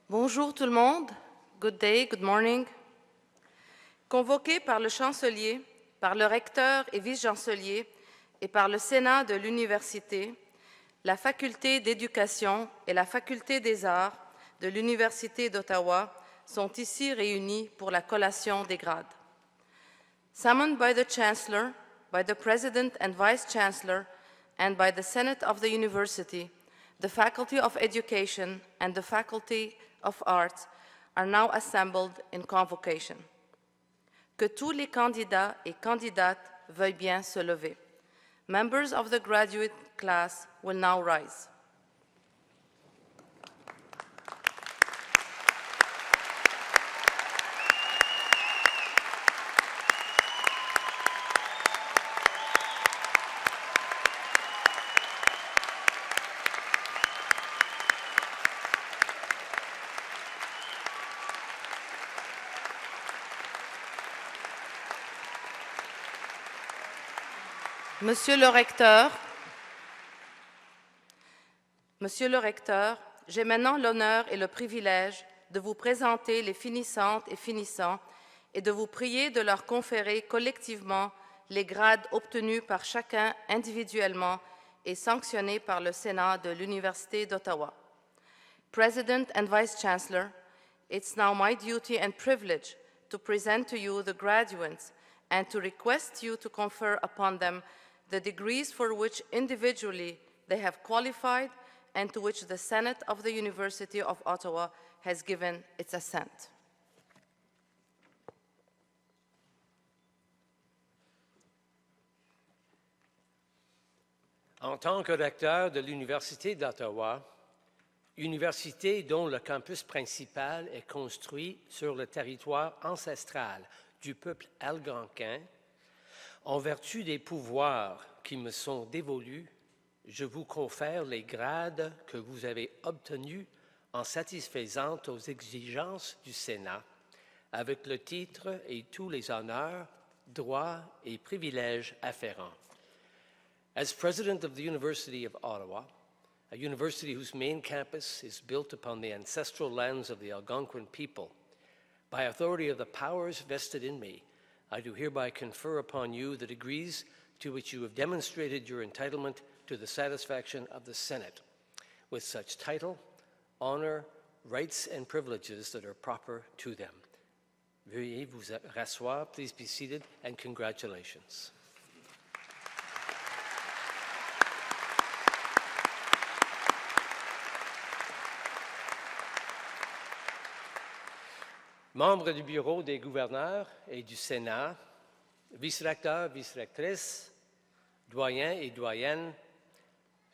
Bonjour tout le monde. Good day, good morning. Convoqué par le chancelier, par le recteur et vice-chancelier et par le Sénat de l'Université, la faculté d'éducation et la faculté des arts de l'Université d'Ottawa sont ici réunis pour la collation des grades. Summoned by the Chancellor, by the President and Vice-Chancellor, and by the Senate of the University, the Faculty of Education and the Faculty of Arts are now assembled in convocation. Que tous les candidats et candidates veuillent bien se lever. Members of the graduate class will now rise. Monsieur le recteur, j'ai maintenant l'honneur et le privilège de vous présenter les finissantes et finissants et de vous prier de leur conférer collectivement les grades obtenus par chacun individuellement et sanctionnés par le Sénat de l'Université d'Ottawa. President and Vice-Chancellor, it's now my duty and privilege to present to you the graduates and to request you to confer upon them the degrees for which individually they have qualified and to which the Senate of the University of Ottawa has given its assent. En tant que recteur de l'Université d'Ottawa, université dont le campus principal est construit sur le territoire ancestral du peuple algonquin, en vertu des pouvoirs qui me sont dévolus, je vous confère les grades que vous avez obtenus en satisfaisant aux exigences du Sénat, avec le titre et tous les honneurs, droits et privilèges afférents. As President of the University of Ottawa, a university whose main campus is built upon the ancestral lands of the Algonquin people, by authority of the powers vested in me, I do hereby confer upon you the degrees to which you have demonstrated your entitlement to the satisfaction of the Senate, with such title, honor, rights, and privileges that are proper to them. Veuillez vous rasseoir, please be seated, and congratulations. Membres du Bureau des gouverneurs et du Sénat, vice-recteurs, vice-rectrices, doyens et doyennes,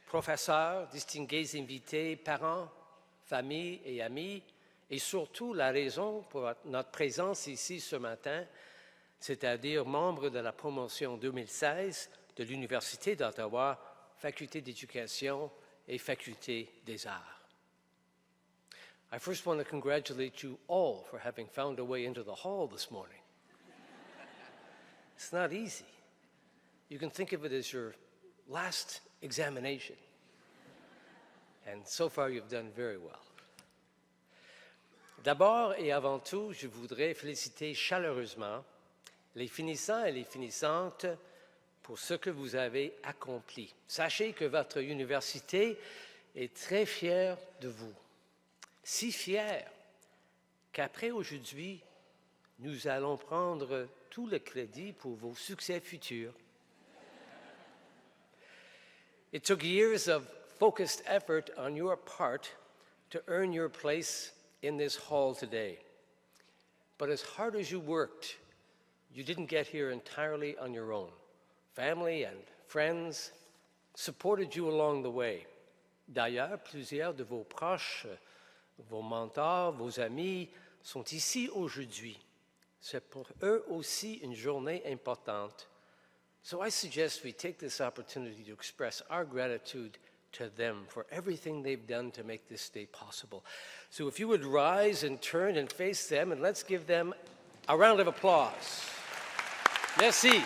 professeurs, distingués invités, parents, familles et amis, et surtout la raison pour notre présence ici ce matin, c'est-à-dire membres de la promotion 2016 de l'Université d'Ottawa, Faculté d'éducation et Faculté des arts. I first want to congratulate you all for having found a way into the hall this morning. It's not easy. You can think of it as your last examination. And so far, you've done very well. D'abord et avant tout, je voudrais féliciter chaleureusement les finissants et les finissantes pour ce que vous avez accompli. Sachez que votre université est très fière de vous. Si fiers qu'après aujourd'hui, nous allons prendre tout le crédit pour vos succès futurs. It took years of focused effort on your part to earn your place in this hall today. But as hard as you worked, you didn't get here entirely on your own. Family and friends supported you along the way. D'ailleurs, plusieurs de vos proches, vos mentors, vos amis sont ici aujourd'hui. C'est pour eux aussi une journée importante. So I suggest we take this opportunity to express our gratitude to them for everything they've done to make this day possible. So if you would rise and turn and face them, and let's give them a round of applause. Merci.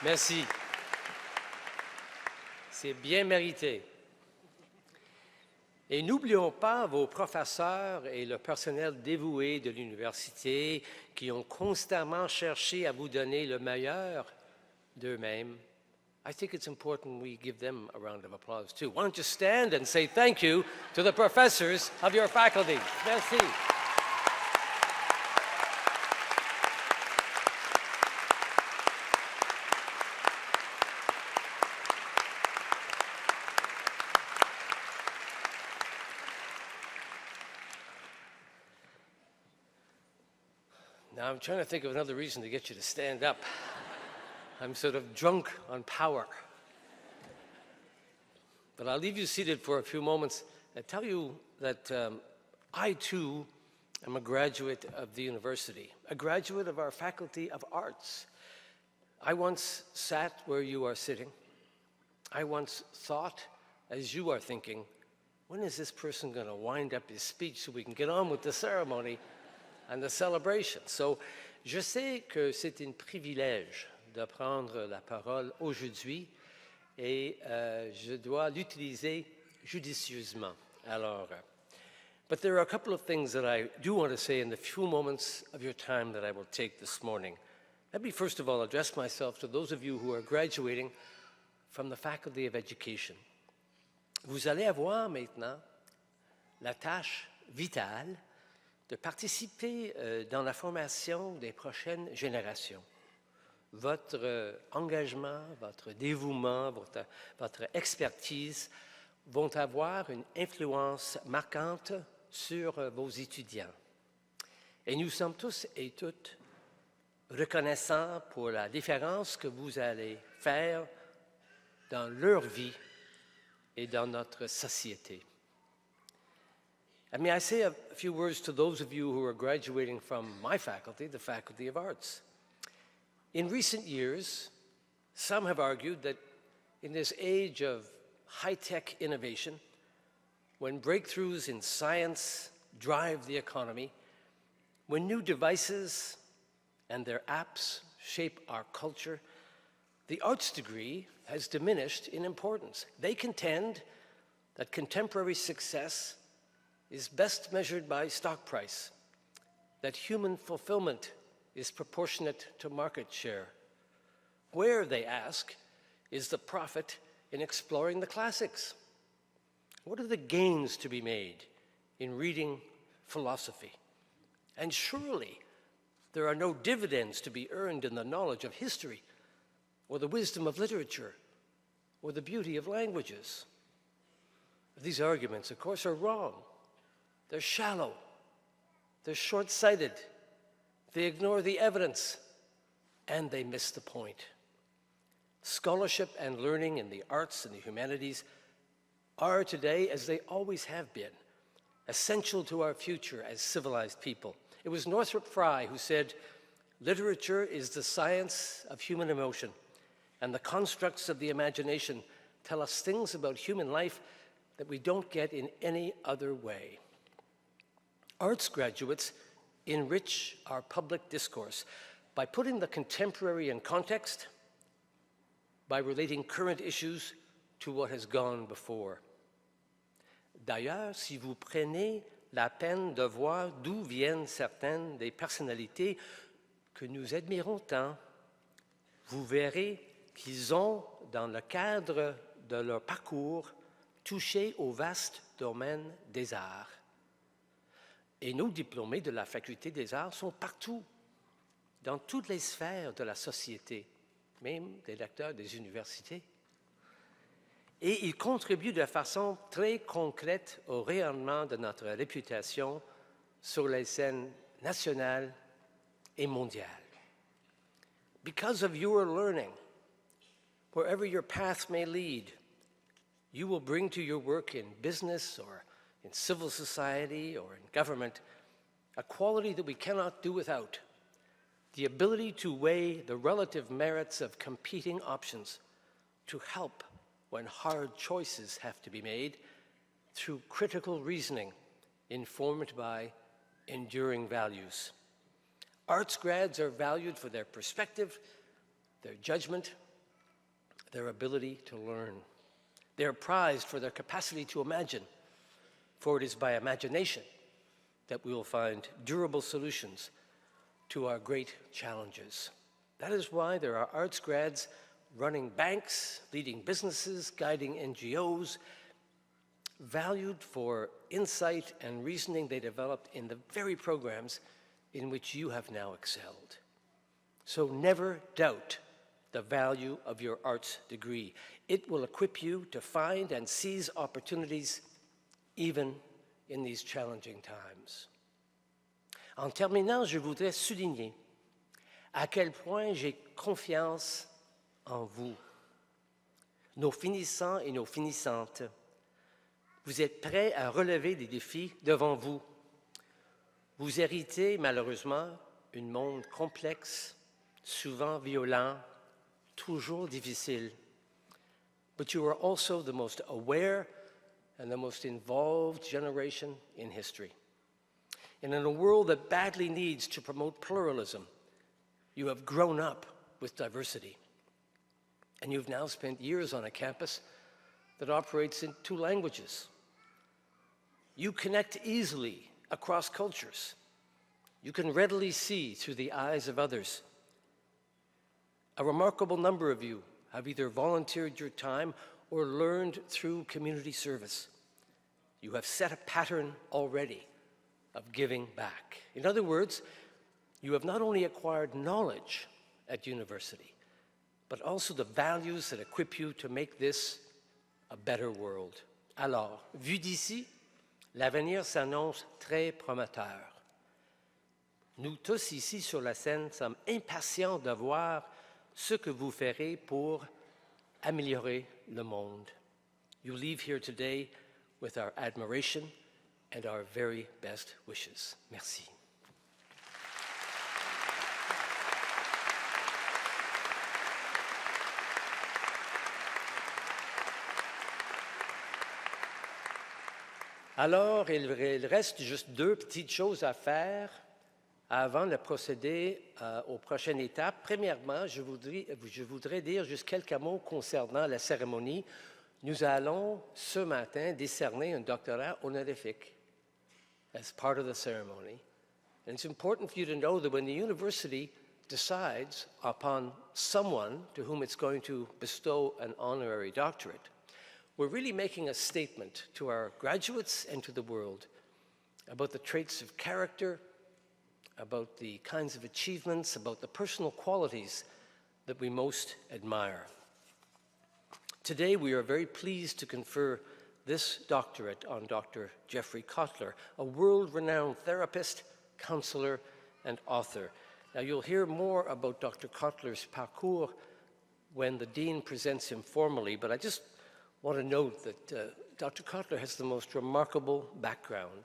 Merci. C'est bien mérité. Et n'oublions pas vos professeurs et le personnel dévoué de l'université qui ont constamment cherché à vous donner le meilleur d'eux-mêmes. I think it's important we give them a round of applause too. Why don't you stand and say thank you to the professors of your faculty. Merci. Now, I'm trying to think of another reason to get you to stand up. I'm sort of drunk on power. But I'll leave you seated for a few moments and tell you that I, too, am a graduate of the university, a graduate of our Faculty of Arts. I once sat where you are sitting. I once thought, as you are thinking, when is this person going to wind up his speech so we can get on with the ceremony and the celebration? So, je sais que c'est un privilège de prendre la parole aujourd'hui et je dois l'utiliser judicieusement. Alors, but there are a couple of things that I do want to say in the few moments of your time that I will take this morning. Let me first of all address myself to those of you who are graduating from the Faculty of Education. Vous allez avoir maintenant la tâche vitale de participer dans la formation des prochaines générations. Votre engagement, votre dévouement, votre expertise vont avoir une influence marquante sur vos étudiants. Et nous sommes tous et toutes reconnaissants pour la différence que vous allez faire dans leur vie et dans notre société. And may I say a few words to those of you who are graduating from my faculty, the Faculty of Arts. In recent years, some have argued that in this age of high-tech innovation, when breakthroughs in science drive the economy, when new devices and their apps shape our culture, the arts degree has diminished in importance. They contend that contemporary success is best measured by stock price, that human fulfillment is proportionate to market share. Where, they ask, is the profit in exploring the classics? What are the gains to be made in reading philosophy? And surely there are no dividends to be earned in the knowledge of history, or the wisdom of literature, or the beauty of languages. These arguments, of course, are wrong. They're shallow. They're short-sighted. They ignore the evidence, and they miss the point. Scholarship and learning in the arts and the humanities are today, as they always have been, essential to our future as civilized people. It was Northrop Frye who said, "Literature is the science of human emotion, and the constructs of the imagination tell us things about human life that we don't get in any other way." Arts graduates enrich our public discourse by putting the contemporary in context, by relating current issues to what has gone before. D'ailleurs, si vous prenez la peine de voir d'où viennent certaines des personnalités que nous admirons tant, vous verrez qu'ils ont, dans le cadre de leur parcours, touché au vaste domaine des arts. Et nos diplômés de la Faculté des arts sont partout, dans toutes les sphères de la société, même des lecteurs des universités. Et ils contribuent de façon très concrète au rayonnement de notre réputation sur les scènes nationales et mondiales. Because of your learning, wherever your path may lead, you will bring to your work in business or in civil society or in government a quality that we cannot do without: the ability to weigh the relative merits of competing options, to help when hard choices have to be made through critical reasoning informed by enduring values. Arts grads are valued for their perspective, their judgment, their ability to learn. They are prized for their capacity to imagine, for it is by imagination that we will find durable solutions to our great challenges. That is why there are arts grads running banks, leading businesses, guiding NGOs, valued for insight and reasoning they developed in the very programs in which you have now excelled. So never doubt the value of your arts degree. It will equip you to find and seize opportunities even in these challenging times. En terminant, je voudrais souligner à quel point j'ai confiance en vous. Nos finissants et nos finissantes, vous êtes prêts à relever des défis devant vous. Vous héritez malheureusement un monde complexe, souvent violent, toujours difficile. But you are also the most aware and the most involved generation in history. And in a world that badly needs to promote pluralism, you have grown up with diversity. And you've now spent years on a campus that operates in 2 languages. You connect easily across cultures. You can readily see through the eyes of others. A remarkable number of you have either volunteered your time or learned through community service. You have set a pattern already of giving back. In other words, you have not only acquired knowledge at university, but also the values that equip you to make this a better world. Alors, vu d'ici, l'avenir s'annonce très prometteur. Nous tous ici sur la scène sommes impatients de voir ce que vous ferez pour améliorer le monde. You leave here today with our admiration and our very best wishes. Merci. Alors, il reste juste 2 petites choses à faire avant de procéder aux prochaines étapes. Premièrement, je voudrais dire juste quelques mots concernant la cérémonie. Nous allons ce matin décerner un doctorat honorifique as part of the ceremony. And it's important for you to know that when the university decides upon someone to whom it's going to bestow an honorary doctorate, we're really making a statement to our graduates and to the world about the traits of character, about the kinds of achievements, about the personal qualities that we most admire. Today, we are very pleased to confer this doctorate on Dr. Jeffrey Kotler, a world-renowned therapist, counselor, and author. Now, you'll hear more about Dr. Kotler's parcours when the dean presents him formally, but I just want to note that Dr. Kotler has the most remarkable background.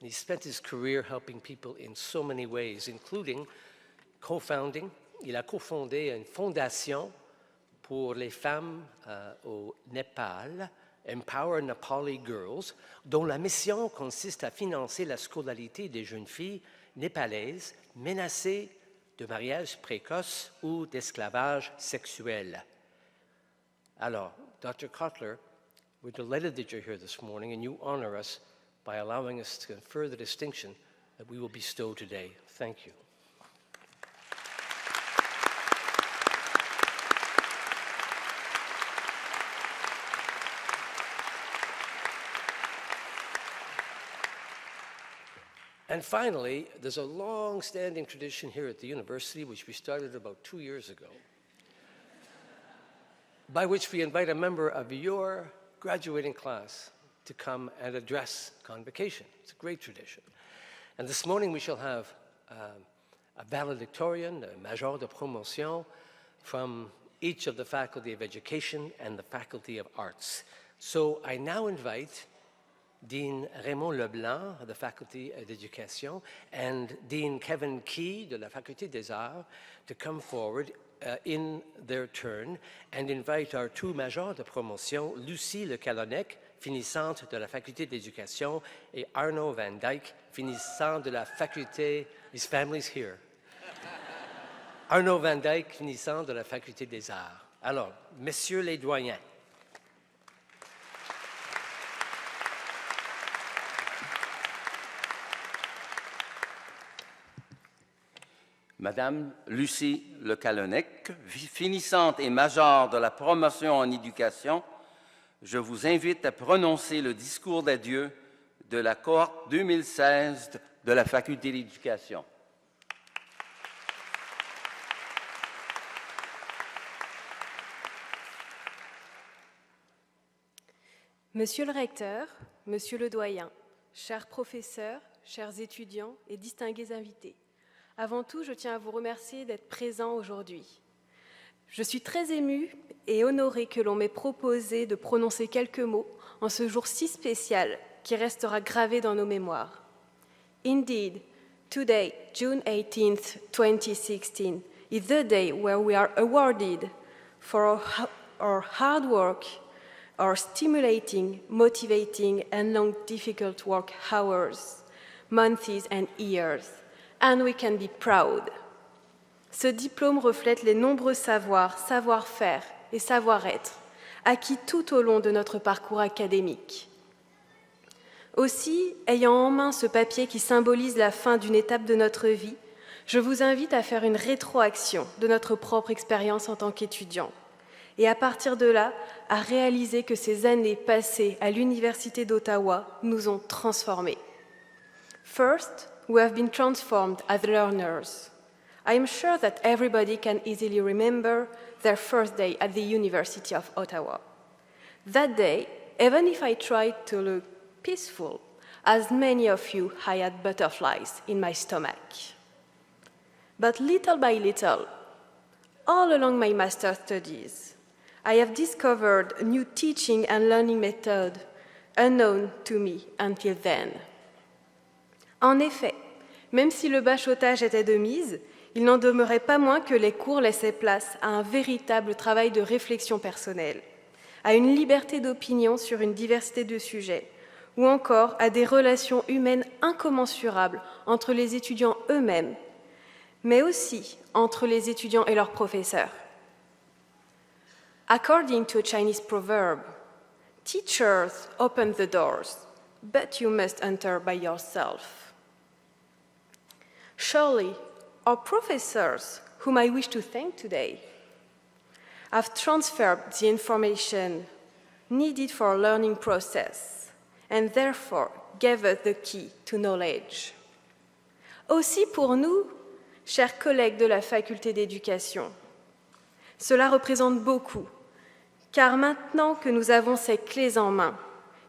And he spent his career helping people in so many ways, including co-founding. Il a cofondé une fondation pour les femmes au Népal, Empower Nepali Girls, dont la mission consiste à financer la scolarité des jeunes filles népalaises menacées de mariage précoce ou d'esclavage sexuel. Alors, Dr. Kotler, we're delighted that you're here this morning, and you honor us by allowing us to confer the distinction that we will bestow today. Thank you. And finally, there's a long-standing tradition here at the university, which we started about 2 years ago, by which we invite a member of your graduating class to come and address convocation. It's a great tradition. And this morning we shall have a valedictorian, a major de promotion, from each of the Faculty of Education and the Faculty of Arts. So I now invite Dean Raymond Leblanc of the Faculty of Education and Dean Kevin Key de la Faculté des Arts to come forward in their turn and invite our 2 majors de promotion, Lucie Le Calonnec, finissante de la Faculté d'Éducation, et Arnaud Van Dyck, finissant de la Faculté, his family's here. Arnaud Van Dyck, finissant de la Faculté des Arts. Alors, messieurs les doyens, Madame Lucie Le Calonnec, finissante et majeure de la promotion en éducation, je vous invite à prononcer le discours d'adieu de la cohorte 2016 de la Faculté d'éducation. Monsieur le recteur, monsieur le doyen, chers professeurs, chers étudiants et distingués invités, avant tout, je tiens à vous remercier d'être présents aujourd'hui. Je suis très émue et honorée que l'on m'ait proposé de prononcer quelques mots en ce jour si spécial qui restera gravé dans nos mémoires. Indeed, today, June 18th, 2016, is the day where we are awarded for our hard work, our stimulating, motivating, and long difficult work hours, months and years, and we can be proud. Ce diplôme reflète les nombreux savoirs, savoir-faire et savoir-être acquis tout au long de notre parcours académique. Aussi, ayant en main ce papier qui symbolise la fin d'une étape de notre vie, je vous invite à faire une rétroaction de notre propre expérience en tant qu'étudiant. Et à partir de là, à réaliser que ces années passées à l'Université d'Ottawa nous ont transformés. First, we have been transformed as learners. I am sure that everybody can easily remember their first day at the University of Ottawa. That day, even if I tried to look peaceful, as many of you, I had butterflies in my stomach. But little by little, all along my master's studies, I have discovered a new teaching and learning method unknown to me until then. En effet, même si le bachotage était de mise, il n'en demeurait pas moins que les cours laissaient place à un véritable travail de réflexion personnelle, à une liberté d'opinion sur une diversité de sujets, ou encore à des relations humaines incommensurables entre les étudiants eux-mêmes, mais aussi entre les étudiants et leurs professeurs. According to a Chinese proverb, teachers open the doors, but you must enter by yourself. Surely, our professors, whom I wish to thank today, have transferred the information needed for our learning process and therefore gave us the key to knowledge. Aussi pour nous, chers collègues de la Faculté d'éducation, cela représente beaucoup, car maintenant que nous avons ces clés en main,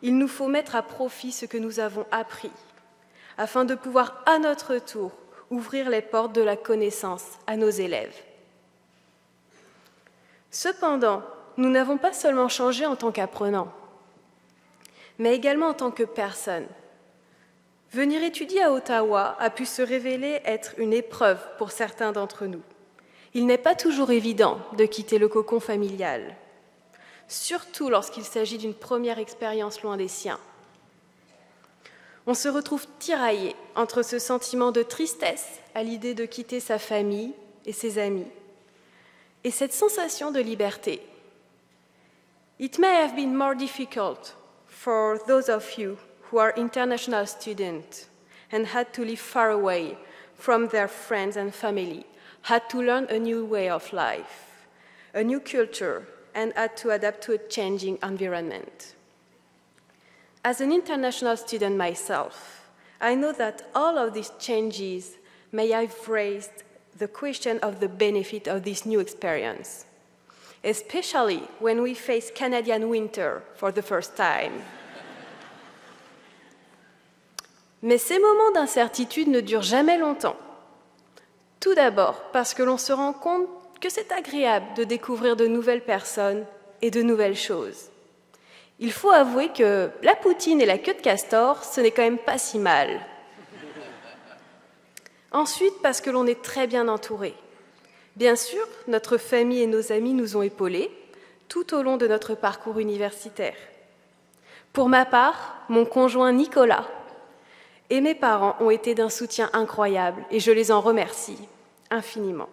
il nous faut mettre à profit ce que nous avons appris, afin de pouvoir à notre tour ouvrir les portes de la connaissance à nos élèves. Cependant, nous n'avons pas seulement changé en tant qu'apprenants, mais également en tant que personnes. Venir étudier à Ottawa a pu se révéler être une épreuve pour certains d'entre nous. Il n'est pas toujours évident de quitter le cocon familial, surtout lorsqu'il s'agit d'une première expérience loin des siens. On se retrouve tiraillé entre ce sentiment de tristesse à l'idée de quitter sa famille et ses amis, et cette sensation de liberté. It may have been more difficult for those of you who are international students and had to live far away from their friends and family, had to learn a new way of life, a new culture, and had to adapt to a changing environment. As an international student myself, I know that all of these changes may have raised the question of the benefit of this new experience, especially when we face Canadian winter for the first time. Mais ces moments d'incertitude ne durent jamais longtemps. Tout d'abord parce que l'on se rend compte que c'est agréable de découvrir de nouvelles personnes et de nouvelles choses. Il faut avouer que la poutine et la queue de castor, ce n'est quand même pas si mal. Ensuite, parce que l'on est très bien entouré. Bien sûr, notre famille et nos amis nous ont épaulés tout au long de notre parcours universitaire. Pour ma part, mon conjoint Nicolas et mes parents ont été d'un soutien incroyable et je les en remercie infiniment.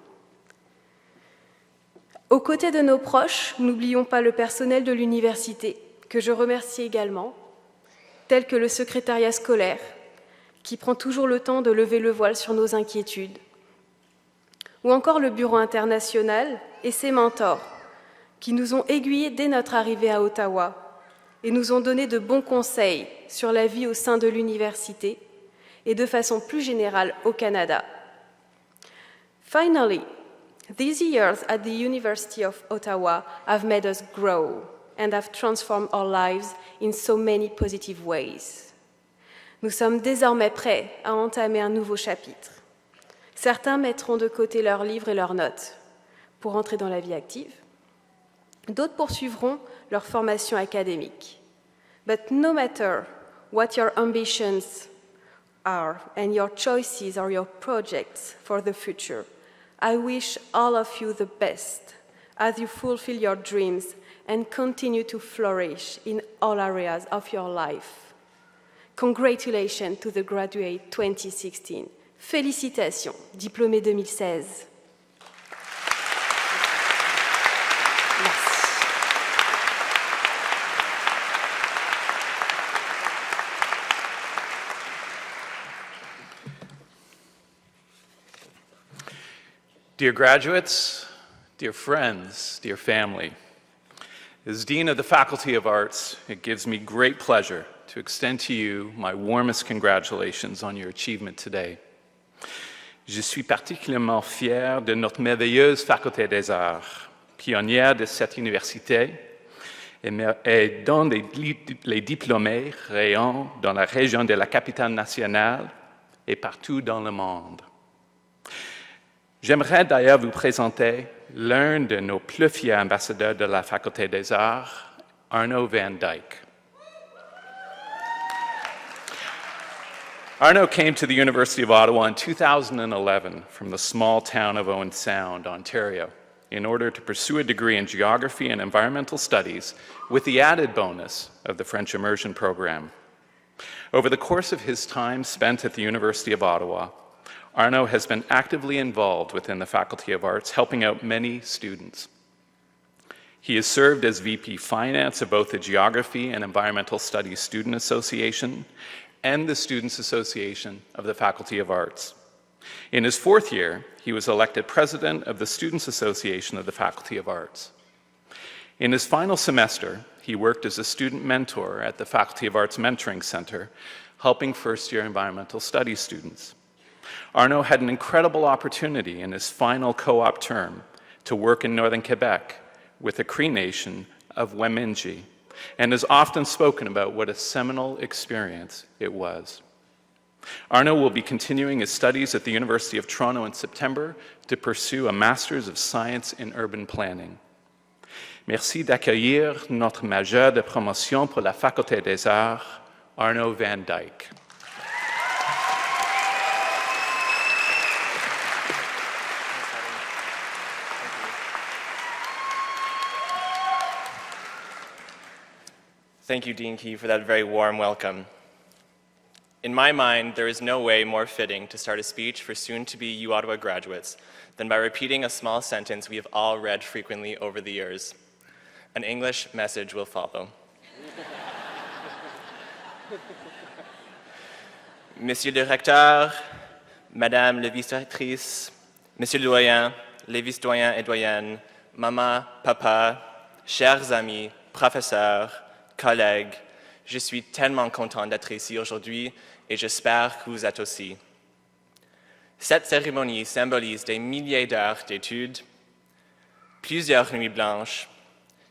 Aux côtés de nos proches, n'oublions pas le personnel de l'université, que je remercie également, tel que le secrétariat scolaire, qui prend toujours le temps de lever le voile sur nos inquiétudes, ou encore le bureau international et ses mentors, qui nous ont aiguillés dès notre arrivée à Ottawa et nous ont donné de bons conseils sur la vie au sein de l'université et de façon plus générale au Canada. Finally, these years at the University of Ottawa have made us grow and have transformed our lives in so many positive ways. Nous sommes désormais prêts à entamer un nouveau chapitre. Certains mettront de côté leurs livres et leurs notes pour entrer dans la vie active. D'autres poursuivront leur formation académique. But no matter what your ambitions are and your choices or your projects for the future, I wish all of you the best as you fulfill your dreams and continue to flourish in all areas of your life. Congratulations to the graduate 2016. Félicitations, diplômé 2016. Dear graduates, dear friends, dear family, as Dean of the Faculty of Arts, it gives me great pleasure to extend to you my warmest congratulations on your achievement today. Je suis particulièrement fier de notre merveilleuse Faculté des Arts, pionnière de cette université, et dont les diplômés rayonnent dans la région de la capitale nationale et partout dans le monde. J'aimerais d'ailleurs vous présenter l'un de nos plus fiers ambassadeurs de la Faculté des Arts, Arno van Dyck. Arno came to the University of Ottawa in 2011 from the small town of Owen Sound, Ontario, in order to pursue a degree in Geography and Environmental Studies with the added bonus of the French Immersion Program. Over the course of his time spent at the University of Ottawa, Arno has been actively involved within the Faculty of Arts, helping out many students. He has served as VP Finance of both the Geography and Environmental Studies Student Association and the Students' Association of the Faculty of Arts. In his fourth year, he was elected President of the Students' Association of the Faculty of Arts. In his final semester, he worked as a student mentor at the Faculty of Arts Mentoring Center, helping first-year environmental studies students. Arno had an incredible opportunity in his final co-op term to work in northern Quebec with the Cree Nation of Wemindji, and has often spoken about what a seminal experience it was. Arno will be continuing his studies at the University of Toronto in September to pursue a Master's of Science in Urban Planning. Merci d'accueillir notre majeur de promotion pour la Faculté des Arts, Arno van Dyck. Thank you, Dean Key, for that very warm welcome. In my mind, there is no way more fitting to start a speech for soon-to-be UOttawa graduates than by repeating a small sentence we have all read frequently over the years. An English message will follow. Monsieur le recteur, Madame la vice-rectrice, Monsieur le doyen, les vice-doyens et doyennes, maman, papa, chers amis, professeurs, collègues, je suis tellement content d'être ici aujourd'hui et j'espère que vous êtes aussi. Cette cérémonie symbolise des milliers d'heures d'études, plusieurs nuits blanches,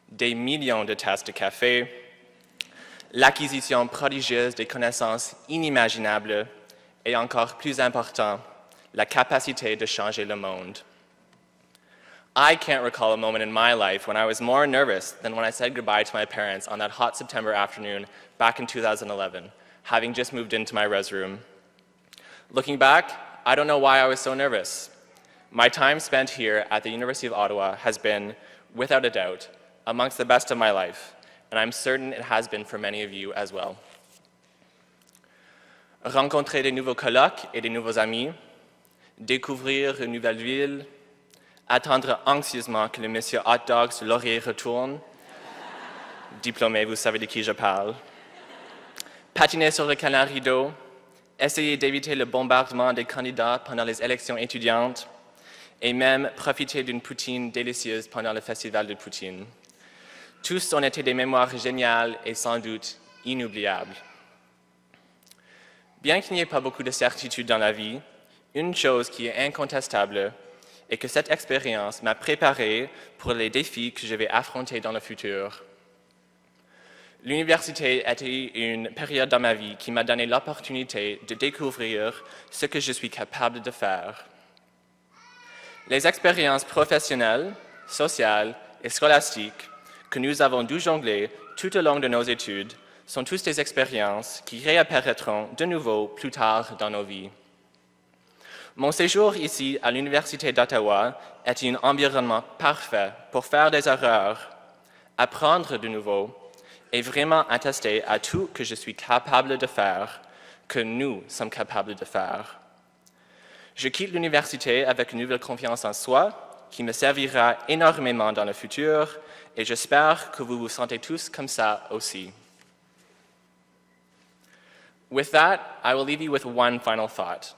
des millions de tasses de café, l'acquisition prodigieuse des connaissances inimaginables et encore plus important, la capacité de changer le monde. I can't recall a moment in my life when I was more nervous than when I said goodbye to my parents on that hot September afternoon back in 2011, having just moved into my res room. Looking back, I don't know why I was so nervous. My time spent here at the University of Ottawa has been, without a doubt, amongst the best of my life, and I'm certain it has been for many of you as well. Rencontrer de nouveaux colloques et de nouveaux amis, découvrir une nouvelle ville, attendre anxieusement que le monsieur hot dog sur laurier retourne. Diplômé, vous savez de qui je parle. Patiner sur le canari d'eau, essayer d'éviter le bombardement des candidats pendant les élections étudiantes et même profiter d'une poutine délicieuse pendant le festival de poutine. Tous ont été des mémoires géniales et sans doute inoubliables. Bien qu'il n'y ait pas beaucoup de certitudes dans la vie, une chose qui est incontestable est que cette expérience m'a préparé pour les défis que je vais affronter dans le futur. L'université a été une période dans ma vie qui m'a donné l'opportunité de découvrir ce que je suis capable de faire. Les expériences professionnelles, sociales et scolastiques que nous avons dû jongler tout au long de nos études sont tous des expériences qui réapparaîtront de nouveau plus tard dans nos vies. Mon séjour ici à l'Université d'Ottawa est un environnement parfait pour faire des erreurs, apprendre de nouveau et vraiment attester à tout que je suis capable de faire, que nous sommes capables de faire. Je quitte l'université avec une nouvelle confiance en soi qui me servira énormément dans le futur et j'espère que vous vous sentez tous comme ça aussi. With that, I will leave you with one final thought.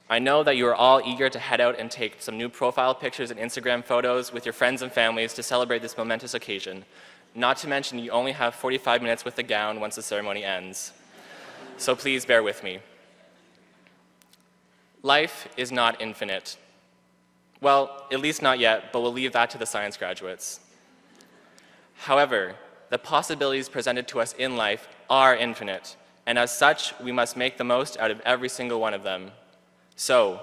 I know that you are all eager to head out and take some new profile pictures and Instagram photos with your friends and families to celebrate this momentous occasion. Not to mention you only have 45 minutes with the gown once the ceremony ends. So please bear with me. Life is not infinite. Well, at least not yet, but we'll leave that to the science graduates. However, the possibilities presented to us in life are infinite, and as such, we must make the most out of every single one of them. So,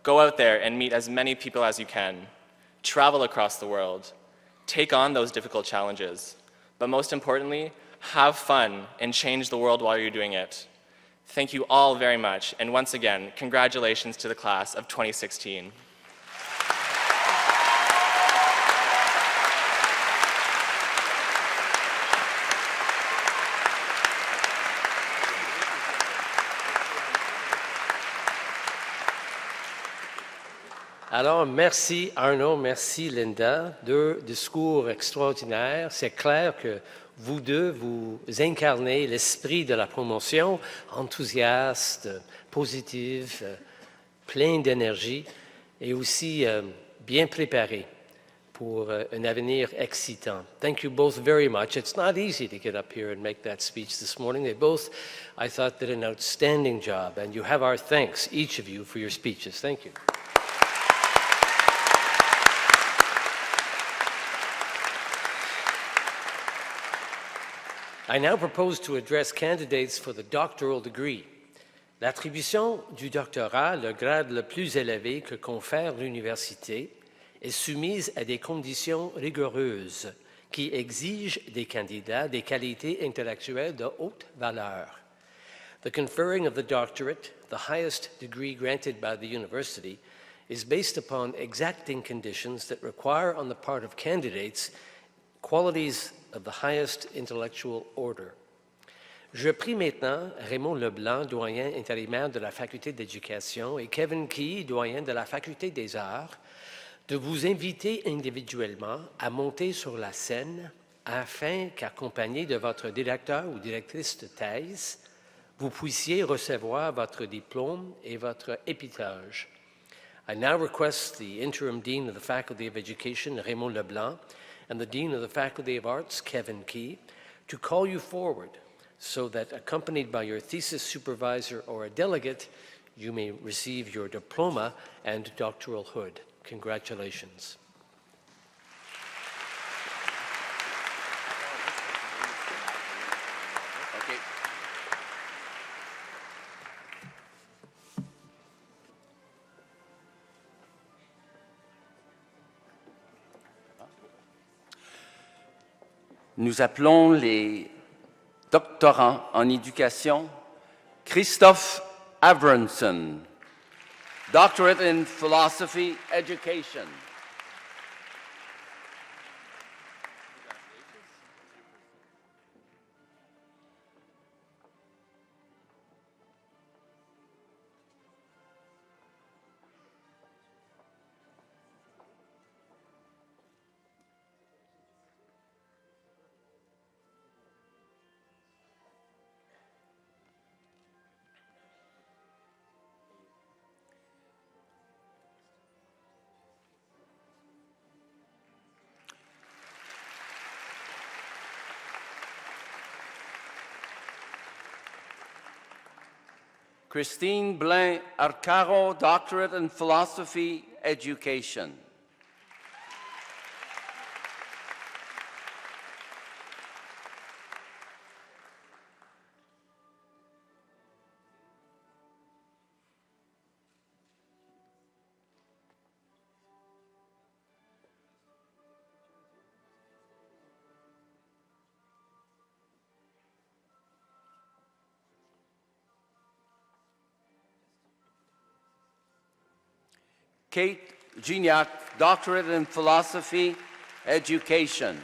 go out there and meet as many people as you can. Travel across the world. Take on those difficult challenges. But most importantly, have fun and change the world while you're doing it. Thank you all very much, and once again, congratulations to the class of 2016. Alors, merci Arnaud, merci Linda, deux discours extraordinaires. C'est clair que vous deux, vous incarnez l'esprit de la promotion, enthousiaste, positive, plein d'énergie et aussi bien préparé pour un avenir excitant. Thank you both very much. It's not easy to get up here and make that speech this morning. They both, I thought, did an outstanding job, and you have our thanks, each of you, for your speeches. Thank you. I now propose to address candidates for the doctoral degree. L'attribution du doctorat, le grade le plus élevé que confère l'université, est soumise à des conditions rigoureuses qui exigent des candidats des qualités intellectuelles de haute valeur. The conferring of the doctorate, the highest degree granted by the university, is based upon exacting conditions that require on the part of candidates qualities of the highest intellectual order. Je prie maintenant Raymond Leblanc, doyen intérimaire de la Faculté d'Éducation, et Kevin Key, doyen de la Faculté des Arts, de vous inviter individuellement à monter sur la scène afin qu'accompagné de votre directeur ou directrice de thèse, vous puissiez recevoir votre diplôme et votre épithège. I now request the Interim Dean of the Faculty of Education, Raymond Leblanc, and the Dean of the Faculty of Arts, Kevin Key, to call you forward so that, accompanied by your thesis supervisor or a delegate, you may receive your diploma and doctoral hood. Congratulations. Nous appelons les doctorants en éducation Christophe Avronson, Doctorate in Philosophy Education. Christine Blain Arcaro, Doctorate in Philosophy, Education. Kate Gignac, Doctorate in Philosophy, Education.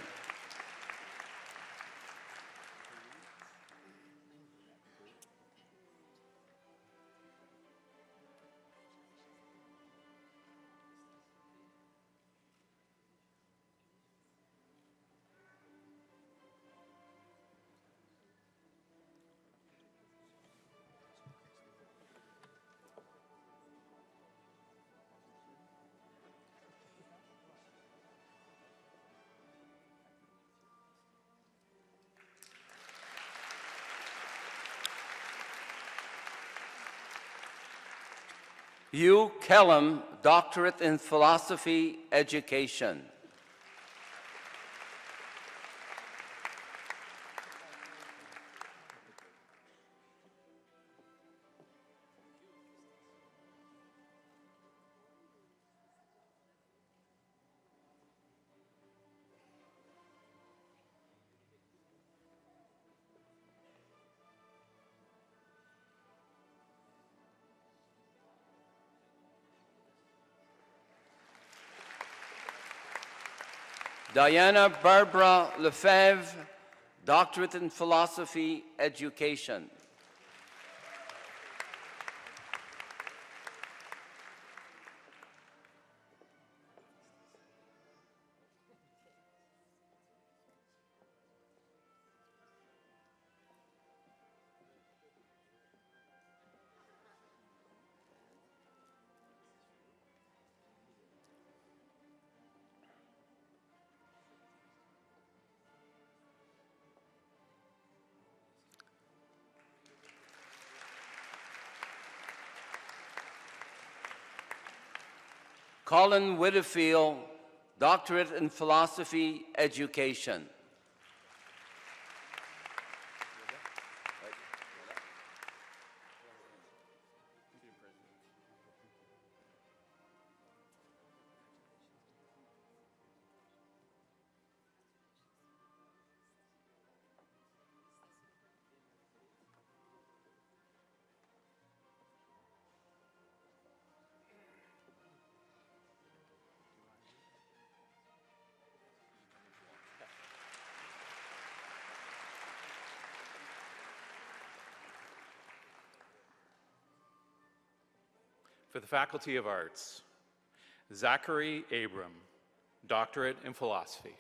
Hugh Kellum, Doctorate in Philosophy, Education. Diana Barbara Lefebvre, Doctorate in Philosophy, Education. Colin Whitfield, Doctorate in Philosophy, Education. For the Faculty of Arts, Zachary Abram, Doctorate in Philosophy.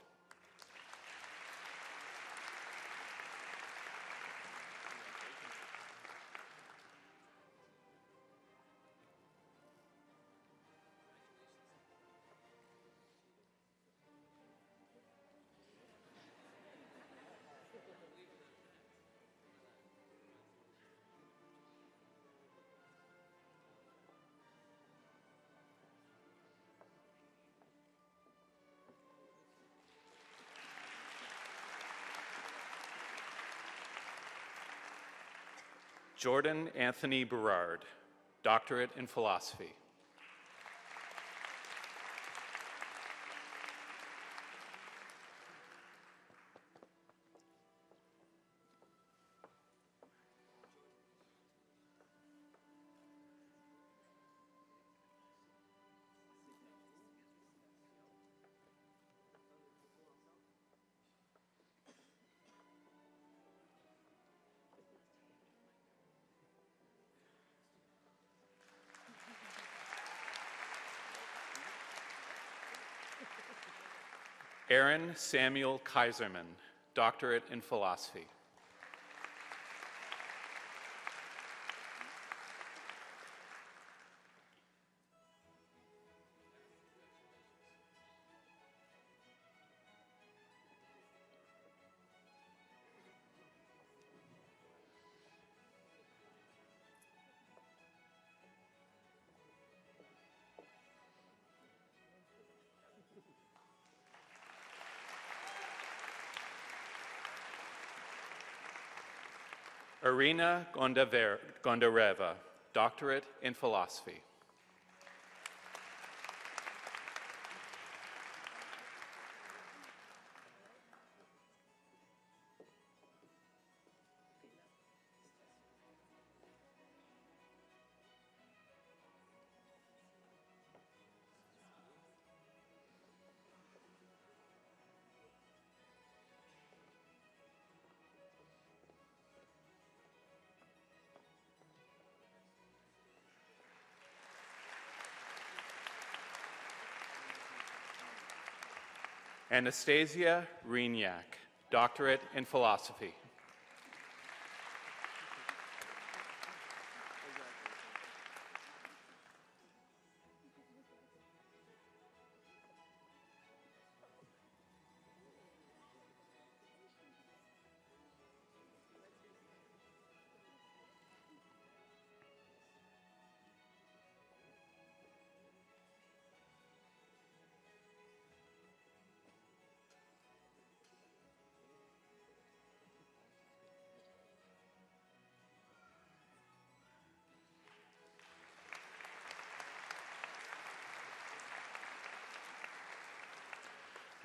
Jordan Anthony Berard, Doctorate in Philosophy. Aaron Samuel Kaiserman, Doctorate in Philosophy. Irina Gondareva, doctorate in philosophy. Anastasia Reniak, doctorate in philosophy.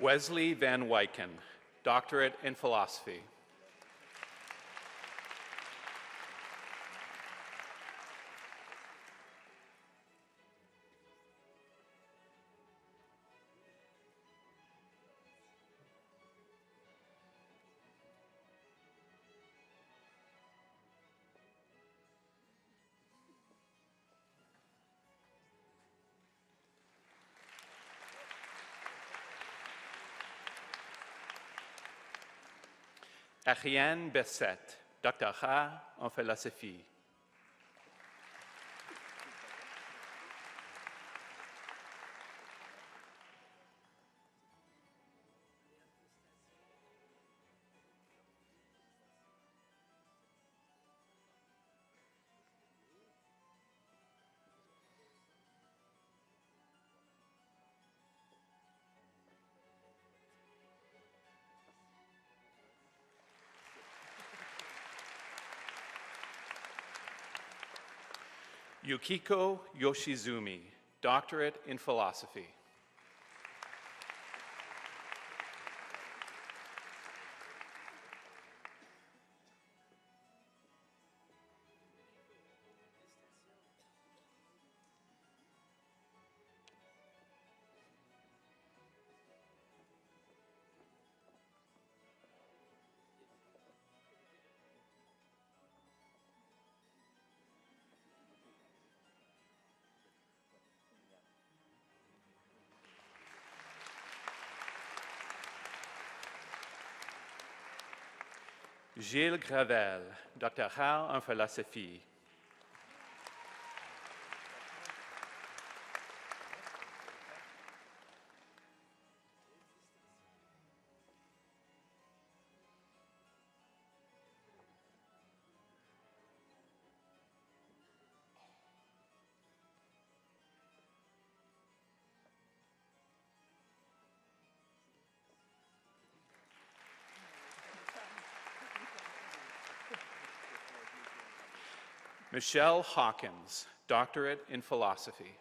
Wesley Van Wyken, doctorate in philosophy. Ariane Bessette, doctorat en philosophie. Yukiko Yoshizumi, doctorate in philosophy. Gilles Gravel, doctorat en philosophie. Michelle Hawkins, doctorate in philosophy.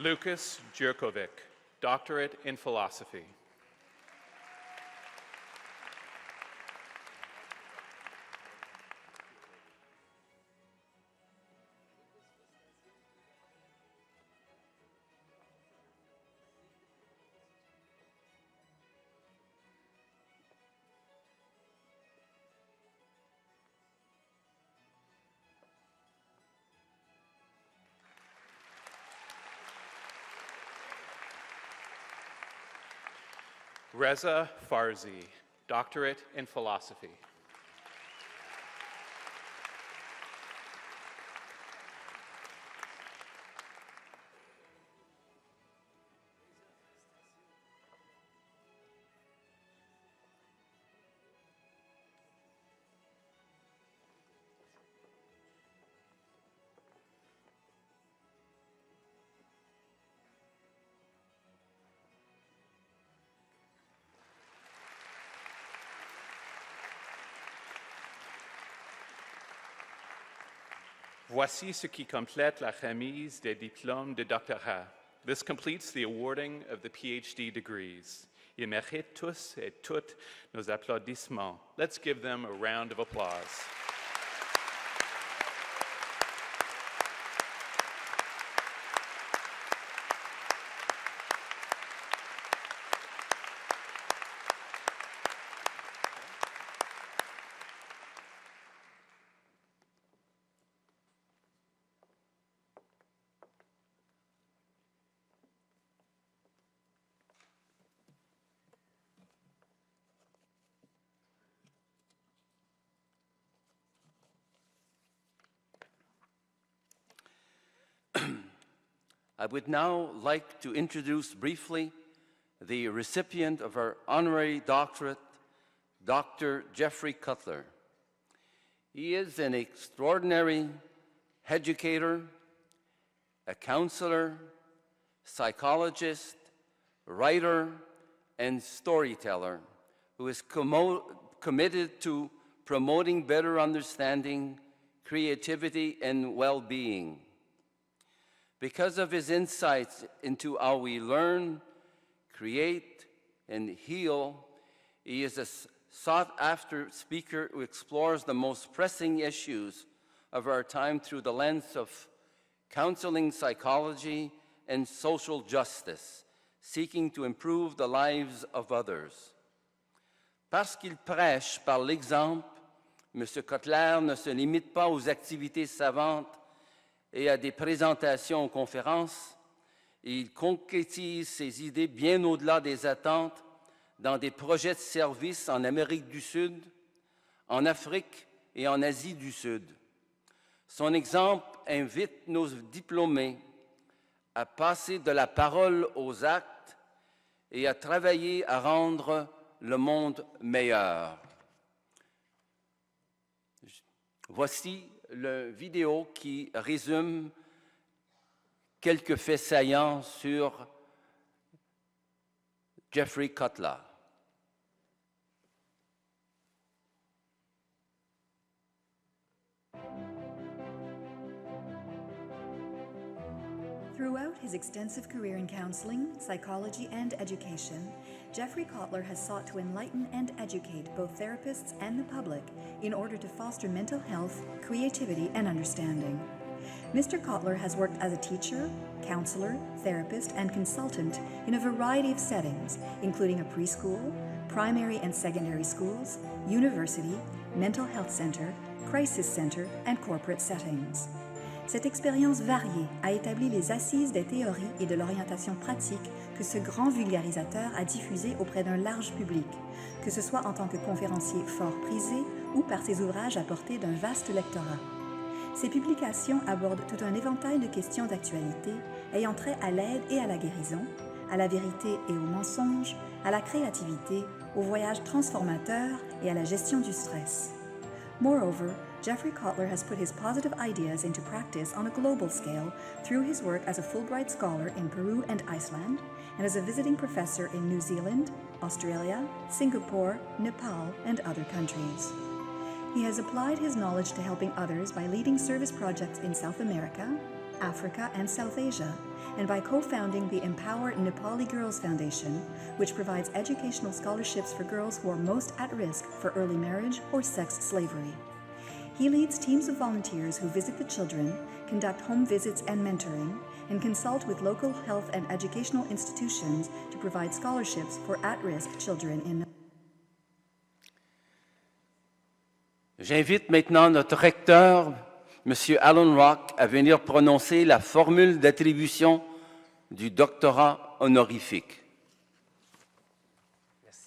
Lucas Jurkovic, doctorate in philosophy. Reza Farzi, doctorate in philosophy. Voici ce qui complète la remise des diplômes de doctorat. This completes the awarding of the PhD degrees. Ils méritent tous et toutes nos applaudissements. Let's give them a round of applause. I would now like to introduce briefly the recipient of our honorary doctorate, Dr. Jeffrey Cutler. He is an extraordinary educator, a counselor, psychologist, writer, and storyteller who is committed to promoting better understanding, creativity, and well-being. Because of his insights into how we learn, create, and heal, he is a sought-after speaker who explores the most pressing issues of our time through the lens of counseling psychology and social justice, seeking to improve the lives of others. Parce qu'il prêche par l'exemple, M. Cutler ne se limite pas aux activités savantes et à des présentations aux conférences, il concrétise ses idées bien au-delà des attentes dans des projets de service en Amérique du Sud, en Afrique et en Asie du Sud. Son exemple invite nos diplômés à passer de la parole aux actes et à travailler à rendre le monde meilleur. Voici la vidéo qui résume quelques faits saillants sur Jeffrey Cutler. Throughout his extensive career in counseling, psychology, and education, Jeffrey Cutler has sought to enlighten and educate both therapists and the public in order to foster mental health, creativity, and understanding. Mr. Cutler has worked as a teacher, counselor, therapist, and consultant in a variety of settings, including a preschool, primary and secondary schools, university, mental health center, crisis center, and corporate settings. Cette expérience variée a établi les assises des théories et de l'orientation pratique que ce grand vulgarisateur a diffusées auprès d'un large public, que ce soit en tant que conférencier fort prisé ou par ses ouvrages à portée d'un vaste lectorat. Ces publications abordent tout un éventail de questions d'actualité ayant trait à l'aide et à la guérison, à la vérité et au mensonge, à la créativité, au voyage transformateur et à la gestion du stress. Moreover, Jeffrey Cutler has put his positive ideas into practice on a global scale through his work as a Fulbright scholar in Peru and Iceland, and as a visiting professor in New Zealand, Australia, Singapore, Nepal, and other countries. He has applied his knowledge to helping others by leading service projects in South America, Africa, and South Asia, and by co-founding the Empower Nepali Girls Foundation, which provides educational scholarships for girls who are most at risk for early marriage or sex slavery. He leads teams of volunteers who visit the children, conduct home visits and mentoring, and consult with local health and educational institutions to provide scholarships for at-risk children in. J'invite maintenant notre recteur, M. Alan Rock, à venir prononcer la formule d'attribution du doctorat honorifique. Merci.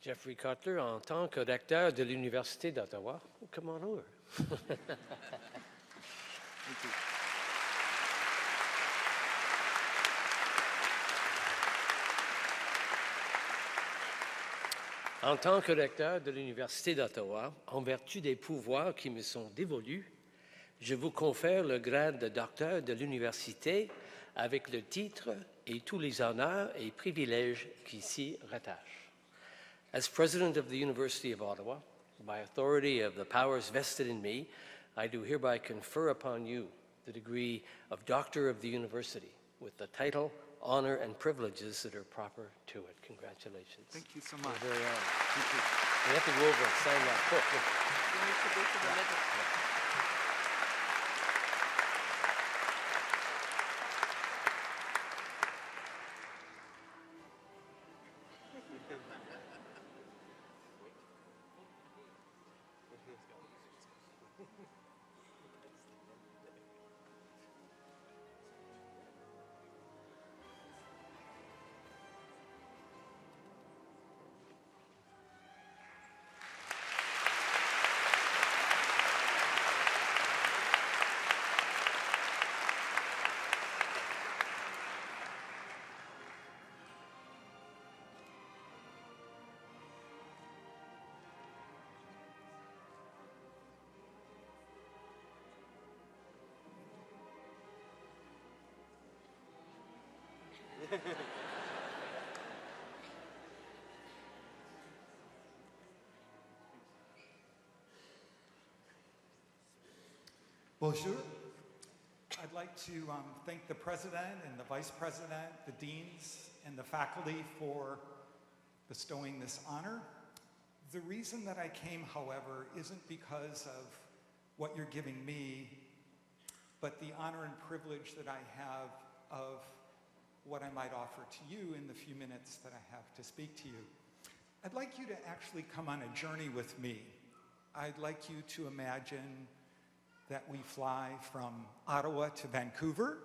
Jeffrey Cotler, en tant que recteur de l'Université d'Ottawa. Oh, come on over. En tant que recteur de l'Université d'Ottawa, en vertu des pouvoirs qui me sont dévolus, je vous confère le grade de docteur de l'université avec le titre et tous les honneurs et privilèges qui s'y rattachent. As President of the University of Ottawa, by authority of the powers vested in me, I do hereby confer upon you the degree of Doctor of the University with the title, honor, and privileges that are proper to it. Congratulations. Thank you so much. You're very honored. Thank you. You have to go over and sign that book. You need to go to the middle. Bonjour. I'd like to thank the President and the Vice President, the Deans, and the faculty for bestowing this honor. The reason that I came, however, isn't because of what you're giving me, but the honor and privilege that I have of what I might offer to you in the few minutes that I have to speak to you. I'd like you to actually come on a journey with me. I'd like you to imagine that we fly from Ottawa to Vancouver.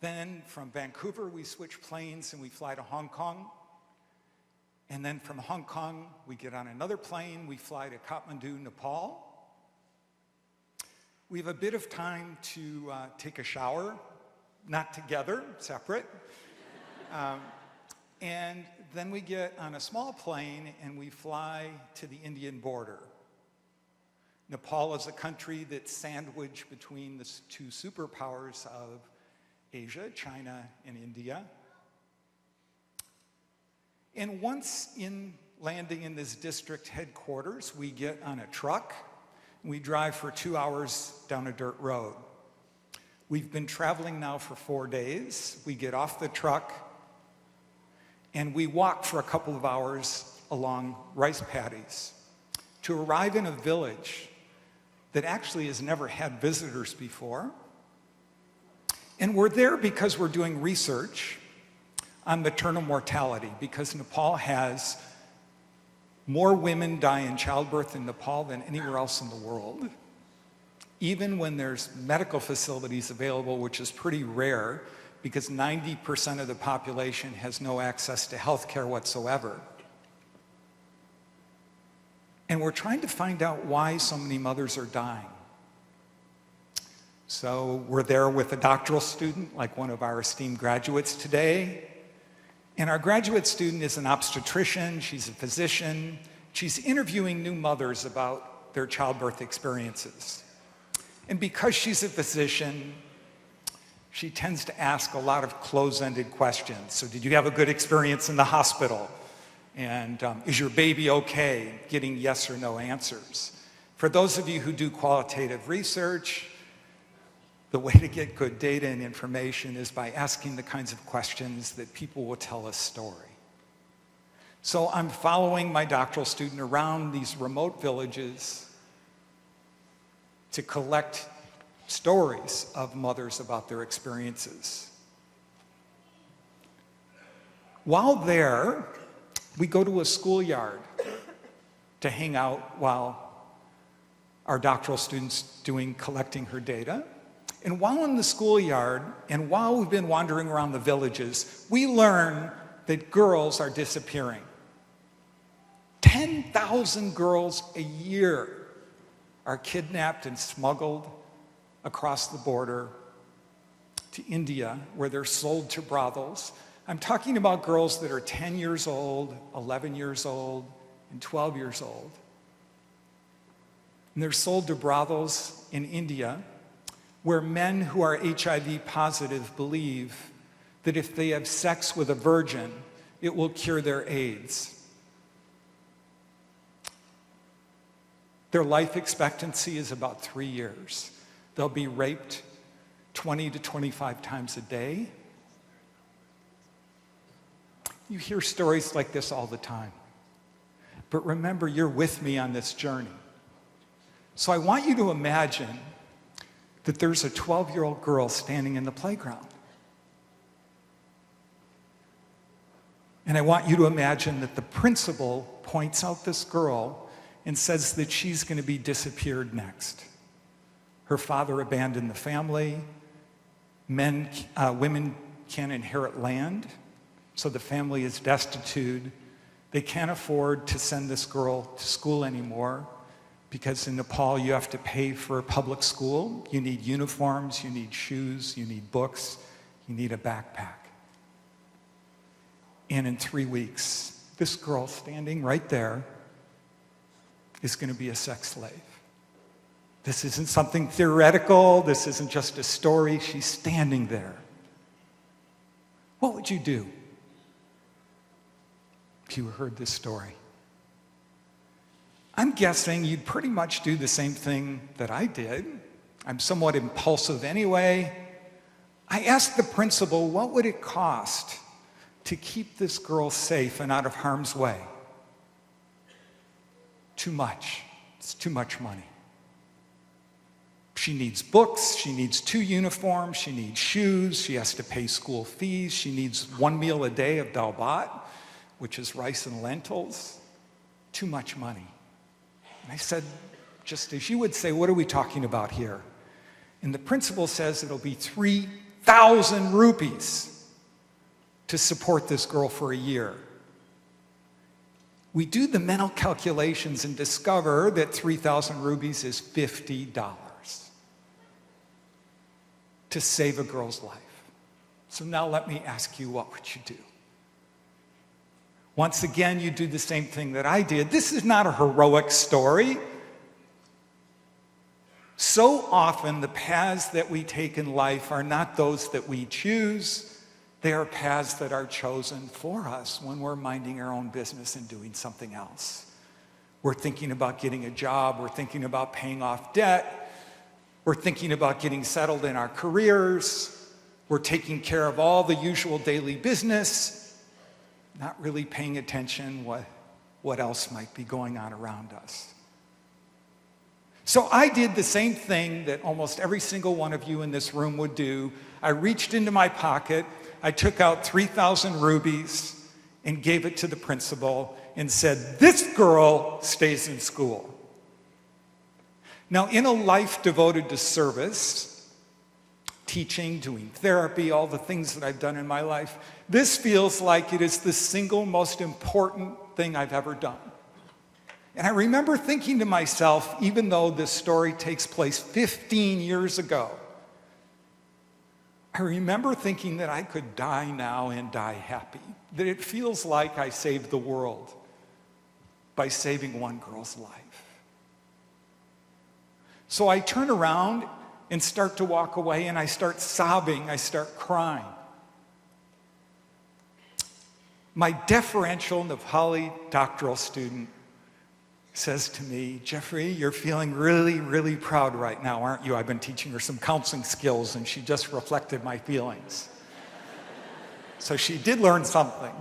Then from Vancouver, we switch planes and we fly to Hong Kong. And then from Hong Kong, we get on another plane, we fly to Kathmandu, Nepal. We have a bit of time to take a shower, not together, separate. And then we get on a small plane and we fly to the Indian border. Nepal is a country that's sandwiched between the two superpowers of Asia, China and India. And once landing in this district headquarters, we get on a truck and we drive for 2 hours down a dirt road. We've been traveling now for 4 days. We get off the truck and we walk for a couple of hours along rice paddies to arrive in a village that actually has never had visitors before. And we're there because we're doing research on maternal mortality, because Nepal has more women die in childbirth in Nepal than anywhere else in the world. Even when there's medical facilities available, which is pretty rare, because 90% of the population has no access to health care whatsoever. And we're trying to find out why so many mothers are dying. So we're there with a doctoral student, like one of our esteemed graduates today. And our graduate student is an obstetrician, she's a physician. She's interviewing new mothers about their childbirth experiences. And because she's a physician, she tends to ask a lot of close-ended questions. So did you have a good experience in the hospital? And is your baby okay? Getting yes or no answers. For those of you who do qualitative research, the way to get good data and information is by asking the kinds of questions that people will tell a story. So I'm following my doctoral student around these remote villages to collect stories of mothers about their experiences. While there, we go to a schoolyard to hang out while our doctoral student's collecting her data. And while in the schoolyard, and while we've been wandering around the villages, we learn that girls are disappearing. 10,000 girls a year are kidnapped and smuggled across the border to India, where they're sold to brothels. I'm talking about girls that are 10 years old, 11 years old, and 12 years old. And they're sold to brothels in India, where men who are HIV positive believe that if they have sex with a virgin, it will cure their AIDS. Their life expectancy is about 3 years. They'll be raped 20 to 25 times a day. You hear stories like this all the time. But remember, you're with me on this journey. So I want you to imagine that there's a 12-year-old girl standing in the playground. And I want you to imagine that the principal points out this girl and says that she's going to be disappeared next. Her father abandoned the family. Women can't inherit land, so the family is destitute. They can't afford to send this girl to school anymore because in Nepal you have to pay for public school. You need uniforms, you need shoes, you need books, you need a backpack. And in 3 weeks, this girl standing right there is going to be a sex slave. This isn't something theoretical. This isn't just a story. She's standing there. What would you do if you heard this story? I'm guessing you'd pretty much do the same thing that I did. I'm somewhat impulsive anyway. I asked the principal, what would it cost to keep this girl safe and out of harm's way? Too much. It's too much money. She needs books, she needs 2 uniforms, she needs shoes, she has to pay school fees, she needs 1 meal a day of dal bhat, which is rice and lentils. Too much money. And I said, just as you would say, what are we talking about here? And the principal says it'll be 3,000 rupees to support this girl for a year. We do the mental calculations and discover that 3,000 rupees is $50 to save a girl's life. So now let me ask you, what would you do? Once again, you do the same thing that I did. This is not a heroic story. So often, the paths that we take in life are not those that we choose. They are paths that are chosen for us when we're minding our own business and doing something else. We're thinking about getting a job. We're thinking about paying off debt. We're thinking about getting settled in our careers. We're taking care of all the usual daily business, not really paying attention what else might be going on around us. So I did the same thing that almost every single one of you in this room would do. I reached into my pocket, I took out 3,000 rupees and gave it to the principal and said, this girl stays in school. Now, in a life devoted to service, teaching, doing therapy, all the things that I've done in my life, this feels like it is the single most important thing I've ever done. And I remember thinking to myself, even though this story takes place 15 years ago, I remember thinking that I could die now and die happy, that it feels like I saved the world by saving one girl's life. So I turn around and start to walk away, and I start sobbing, I start crying. My deferential Nepali doctoral student says to me, Jeffrey, you're feeling really, really proud right now, aren't you? I've been teaching her some counseling skills, and she just reflected my feelings. So she did learn something.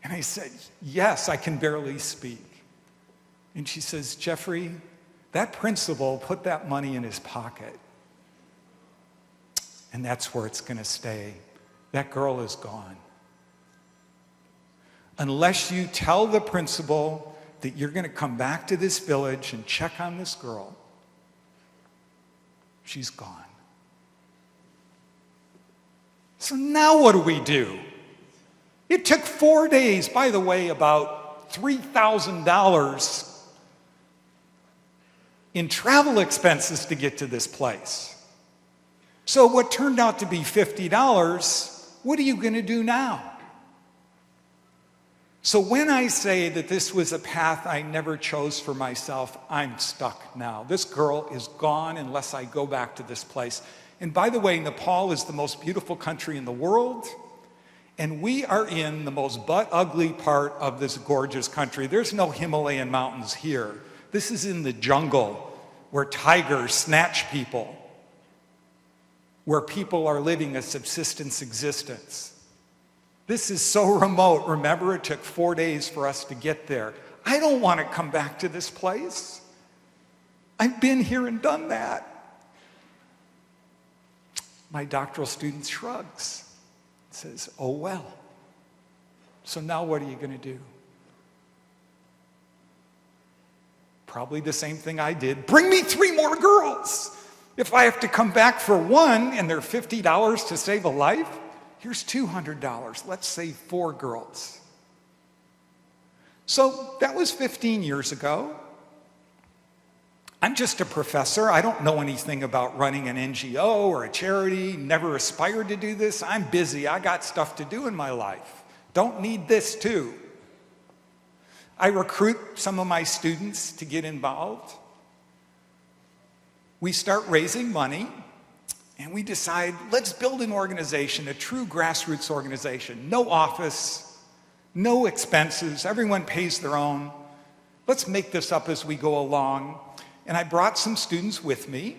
And I said, yes, I can barely speak. And she says, Jeffrey, that principal put that money in his pocket. And that's where it's going to stay. That girl is gone. Unless you tell the principal that you're going to come back to this village and check on this girl, she's gone. So now what do we do? It took 4 days, by the way, about $3,000 in travel expenses to get to this place. So what turned out to be $50, what are you going to do now? So when I say that this was a path I never chose for myself, I'm stuck now. This girl is gone unless I go back to this place. And by the way, Nepal is the most beautiful country in the world, and we are in the most butt-ugly part of this gorgeous country. There's no Himalayan mountains here. This is in the jungle where tigers snatch people, where people are living a subsistence existence. This is so remote. Remember, it took 4 days for us to get there. I don't want to come back to this place. I've been here and done that. My doctoral student shrugs, says, oh well. So now what are you going to do? Probably the same thing I did. Bring me 3 more girls. If I have to come back for one and they're $50 to save a life, here's $200. Let's save 4 girls. So that was 15 years ago. I'm just a professor. I don't know anything about running an NGO or a charity, never aspired to do this. I'm busy. I got stuff to do in my life. Don't need this too. I recruit some of my students to get involved. We start raising money, and we decide, let's build an organization, a true grassroots organization. No office, no expenses, everyone pays their own. Let's make this up as we go along. And I brought some students with me,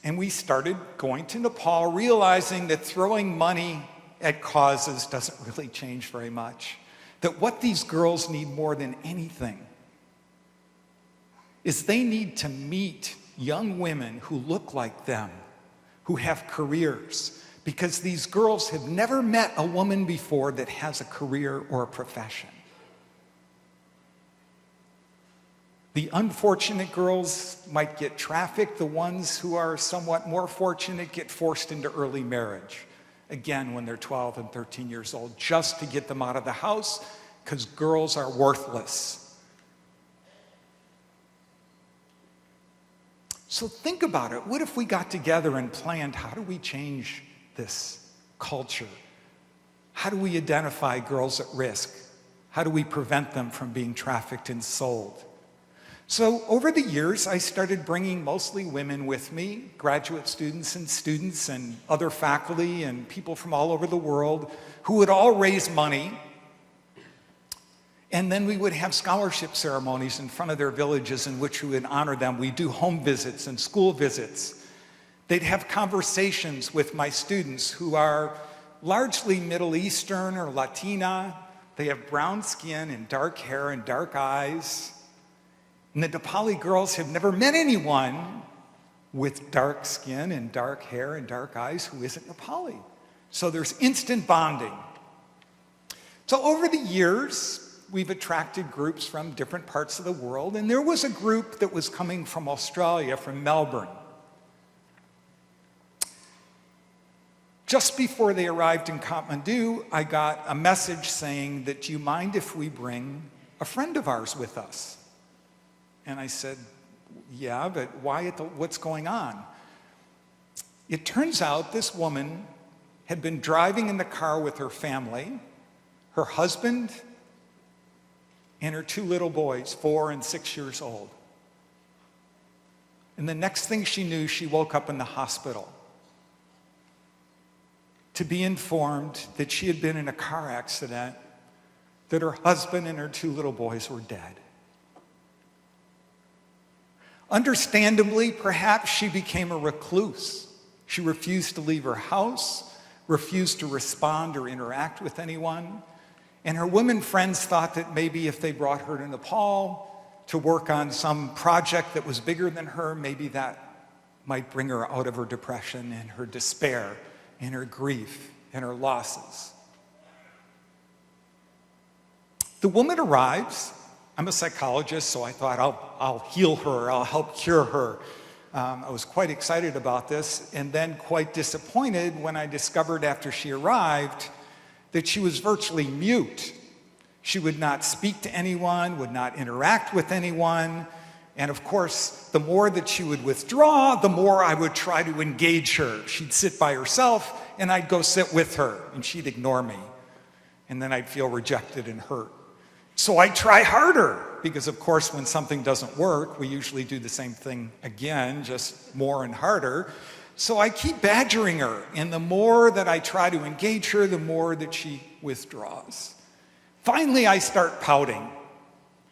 and we started going to Nepal, realizing that throwing money at causes doesn't really change very much. That what these girls need more than anything is they need to meet young women who look like them, who have careers, because these girls have never met a woman before that has a career or a profession. The unfortunate girls might get trafficked. The ones who are somewhat more fortunate get forced into early marriage, again, when they're 12 and 13 years old, just to get them out of the house, because girls are worthless. So think about it. What if we got together and planned, how do we change this culture? How do we identify girls at risk? How do we prevent them from being trafficked and sold? So over the years, I started bringing mostly women with me, graduate students and other faculty and people from all over the world who would all raise money. And then we would have scholarship ceremonies in front of their villages in which we would honor them. We do home visits and school visits. They'd have conversations with my students who are largely Middle Eastern or Latina. They have brown skin and dark hair and dark eyes. And the Nepali girls have never met anyone with dark skin and dark hair and dark eyes who isn't Nepali. So there's instant bonding. So over the years, we've attracted groups from different parts of the world, and there was a group that was coming from Australia, from Melbourne. Just before they arrived in Kathmandu, I got a message saying that, do you mind if we bring a friend of ours with us? And I said, yeah, but why? What's going on? It turns out this woman had been driving in the car with her family, her husband, and her 2 little boys, 4 and 6 years old. And the next thing she knew, she woke up in the hospital to be informed that she had been in a car accident, that her husband and her 2 little boys were dead. Understandably, perhaps she became a recluse. She refused to leave her house, refused to respond or interact with anyone. And her women friends thought that maybe if they brought her to Nepal to work on some project that was bigger than her, maybe that might bring her out of her depression and her despair and her grief and her losses. The woman arrives. I'm a psychologist, so I thought I'll heal her, I'll help cure her. I was quite excited about this, and then quite disappointed when I discovered after she arrived that she was virtually mute. She would not speak to anyone, would not interact with anyone. And of course, the more that she would withdraw, the more I would try to engage her. She'd sit by herself, and I'd go sit with her, and she'd ignore me. And then I'd feel rejected and hurt. So I'd try harder, because of course, when something doesn't work, we usually do the same thing again, just more and harder. So I keep badgering her, and the more that I try to engage her, the more that she withdraws. Finally, I start pouting.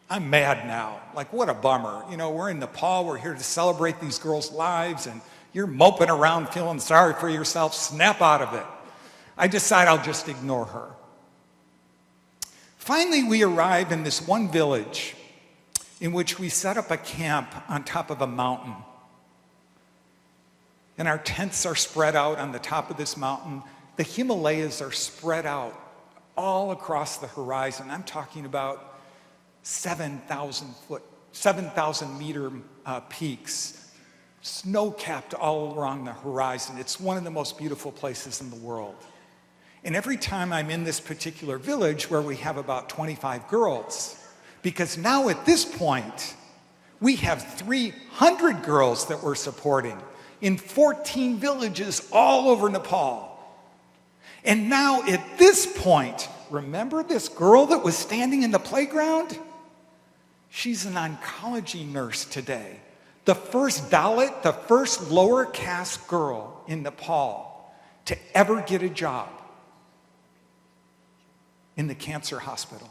I'm mad now. Like, what a bummer. You know, we're in Nepal, we're here to celebrate these girls' lives, and you're moping around feeling sorry for yourself. Snap out of it. I decide I'll just ignore her. Finally, we arrive in this one village in which we set up a camp on top of a mountain. And our tents are spread out on the top of this mountain. The Himalayas are spread out all across the horizon. I'm talking about 7,000 meter peaks, snow-capped all along the horizon. It's one of the most beautiful places in the world. And every time I'm in this particular village where we have about 25 girls, because now at this point, we have 300 girls that we're supporting in 14 villages all over Nepal. And now at this point, remember this girl that was standing in the playground? She's an oncology nurse today. The first Dalit, the first lower caste girl in Nepal to ever get a job in the cancer hospital.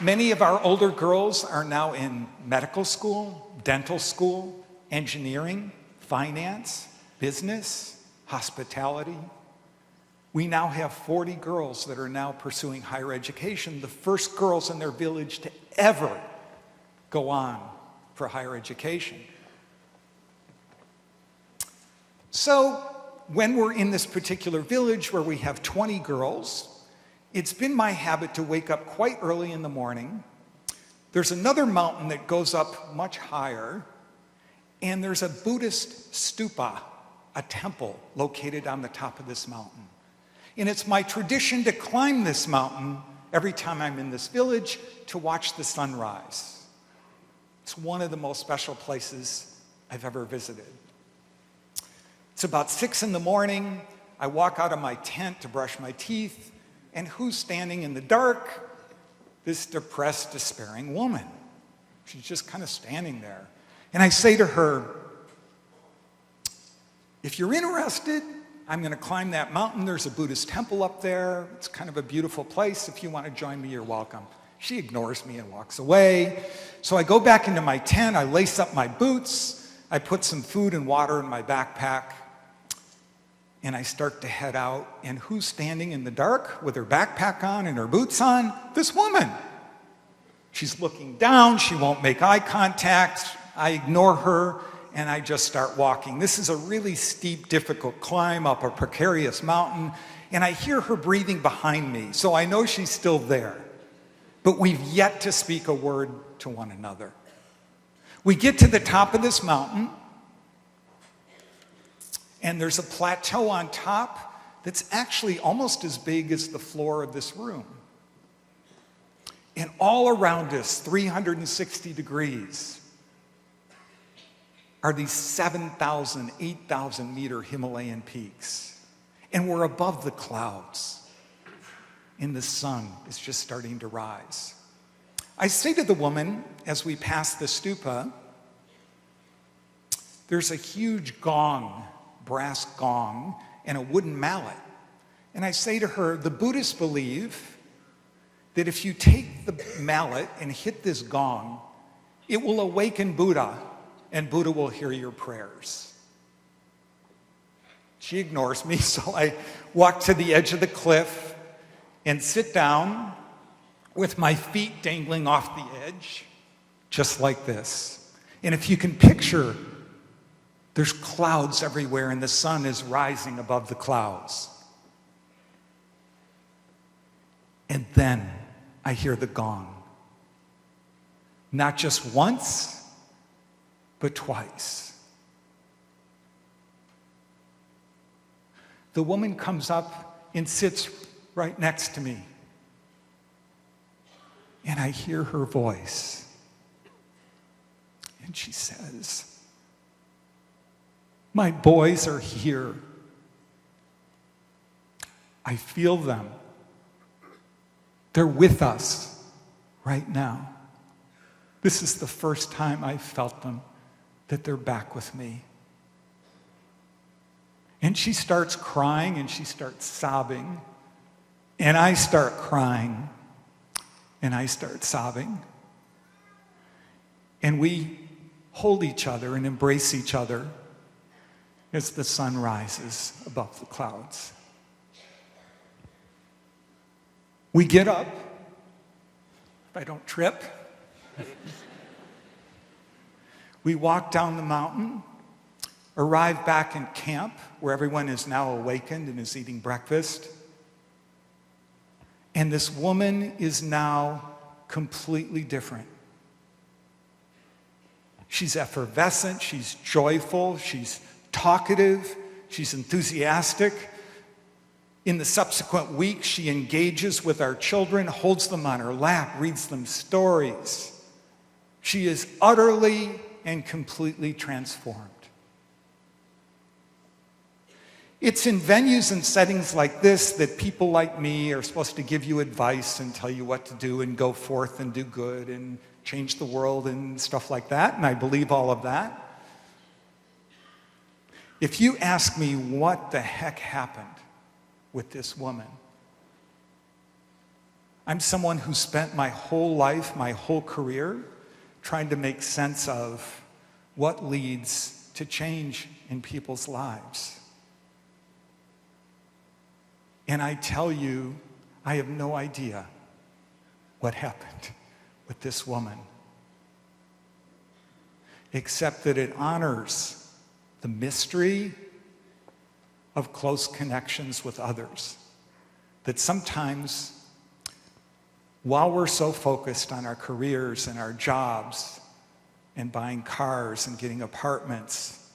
Many of our older girls are now in medical school, dental school, engineering, finance, business, hospitality. We now have 40 girls that are now pursuing higher education, the first girls in their village to ever go on for higher education. So when we're in this particular village where we have 20 girls, it's been my habit to wake up quite early in the morning. There's another mountain that goes up much higher, and there's a Buddhist stupa, a temple located on the top of this mountain. And it's my tradition to climb this mountain every time I'm in this village to watch the sunrise. It's one of the most special places I've ever visited. It's about 6 in the morning. I walk out of my tent to brush my teeth. And who's standing in the dark? This depressed, despairing woman. She's just kind of standing there. And I say to her, if you're interested, I'm going to climb that mountain. There's a Buddhist temple up there. It's kind of a beautiful place. If you want to join me, you're welcome. She ignores me and walks away. So I go back into my tent. I lace up my boots. I put some food and water in my backpack. And I start to head out, and who's standing in the dark with her backpack on and her boots on? This woman. She's looking down, she won't make eye contact. I ignore her, and I just start walking. This is a really steep, difficult climb up a precarious mountain, and I hear her breathing behind me, so I know she's still there. But we've yet to speak a word to one another. We get to the top of this mountain, and there's a plateau on top that's actually almost as big as the floor of this room. And all around us, 360 degrees, are these 7,000, 8,000 meter Himalayan peaks. And we're above the clouds. And the sun is just starting to rise. I say to the woman, as we pass the stupa, there's a huge gong, brass gong, and a wooden mallet. And I say to her, the Buddhists believe that if you take the mallet and hit this gong, it will awaken Buddha, and Buddha will hear your prayers. She ignores me, so I walk to the edge of the cliff and sit down with my feet dangling off the edge, just like this. And if you can picture, there's clouds everywhere, and the sun is rising above the clouds. And then I hear the gong. Not just once, but twice. The woman comes up and sits right next to me. And I hear her voice. And she says, "My boys are here. I feel them. They're with us right now. This is the first time I've felt them, that they're back with me." And she starts crying and she starts sobbing. And I start crying and I start sobbing. And we hold each other and embrace each other as the sun rises above the clouds. We get up, if I don't trip. We walk down the mountain, arrive back in camp where everyone is now awakened and is eating breakfast. And this woman is now completely different. She's effervescent, she's joyful, she's talkative, she's enthusiastic. In the subsequent weeks, she engages with our children, holds them on her lap, reads them stories. She is utterly and completely transformed. It's in venues and settings like this that people like me are supposed to give you advice and tell you what to do and go forth and do good and change the world and stuff like that, and I believe all of that. If you ask me what the heck happened with this woman, I'm someone who spent my whole life, my whole career, trying to make sense of what leads to change in people's lives. And I tell you, I have no idea what happened with this woman, except that it honors the mystery of close connections with others. That sometimes, while we're so focused on our careers and our jobs and buying cars and getting apartments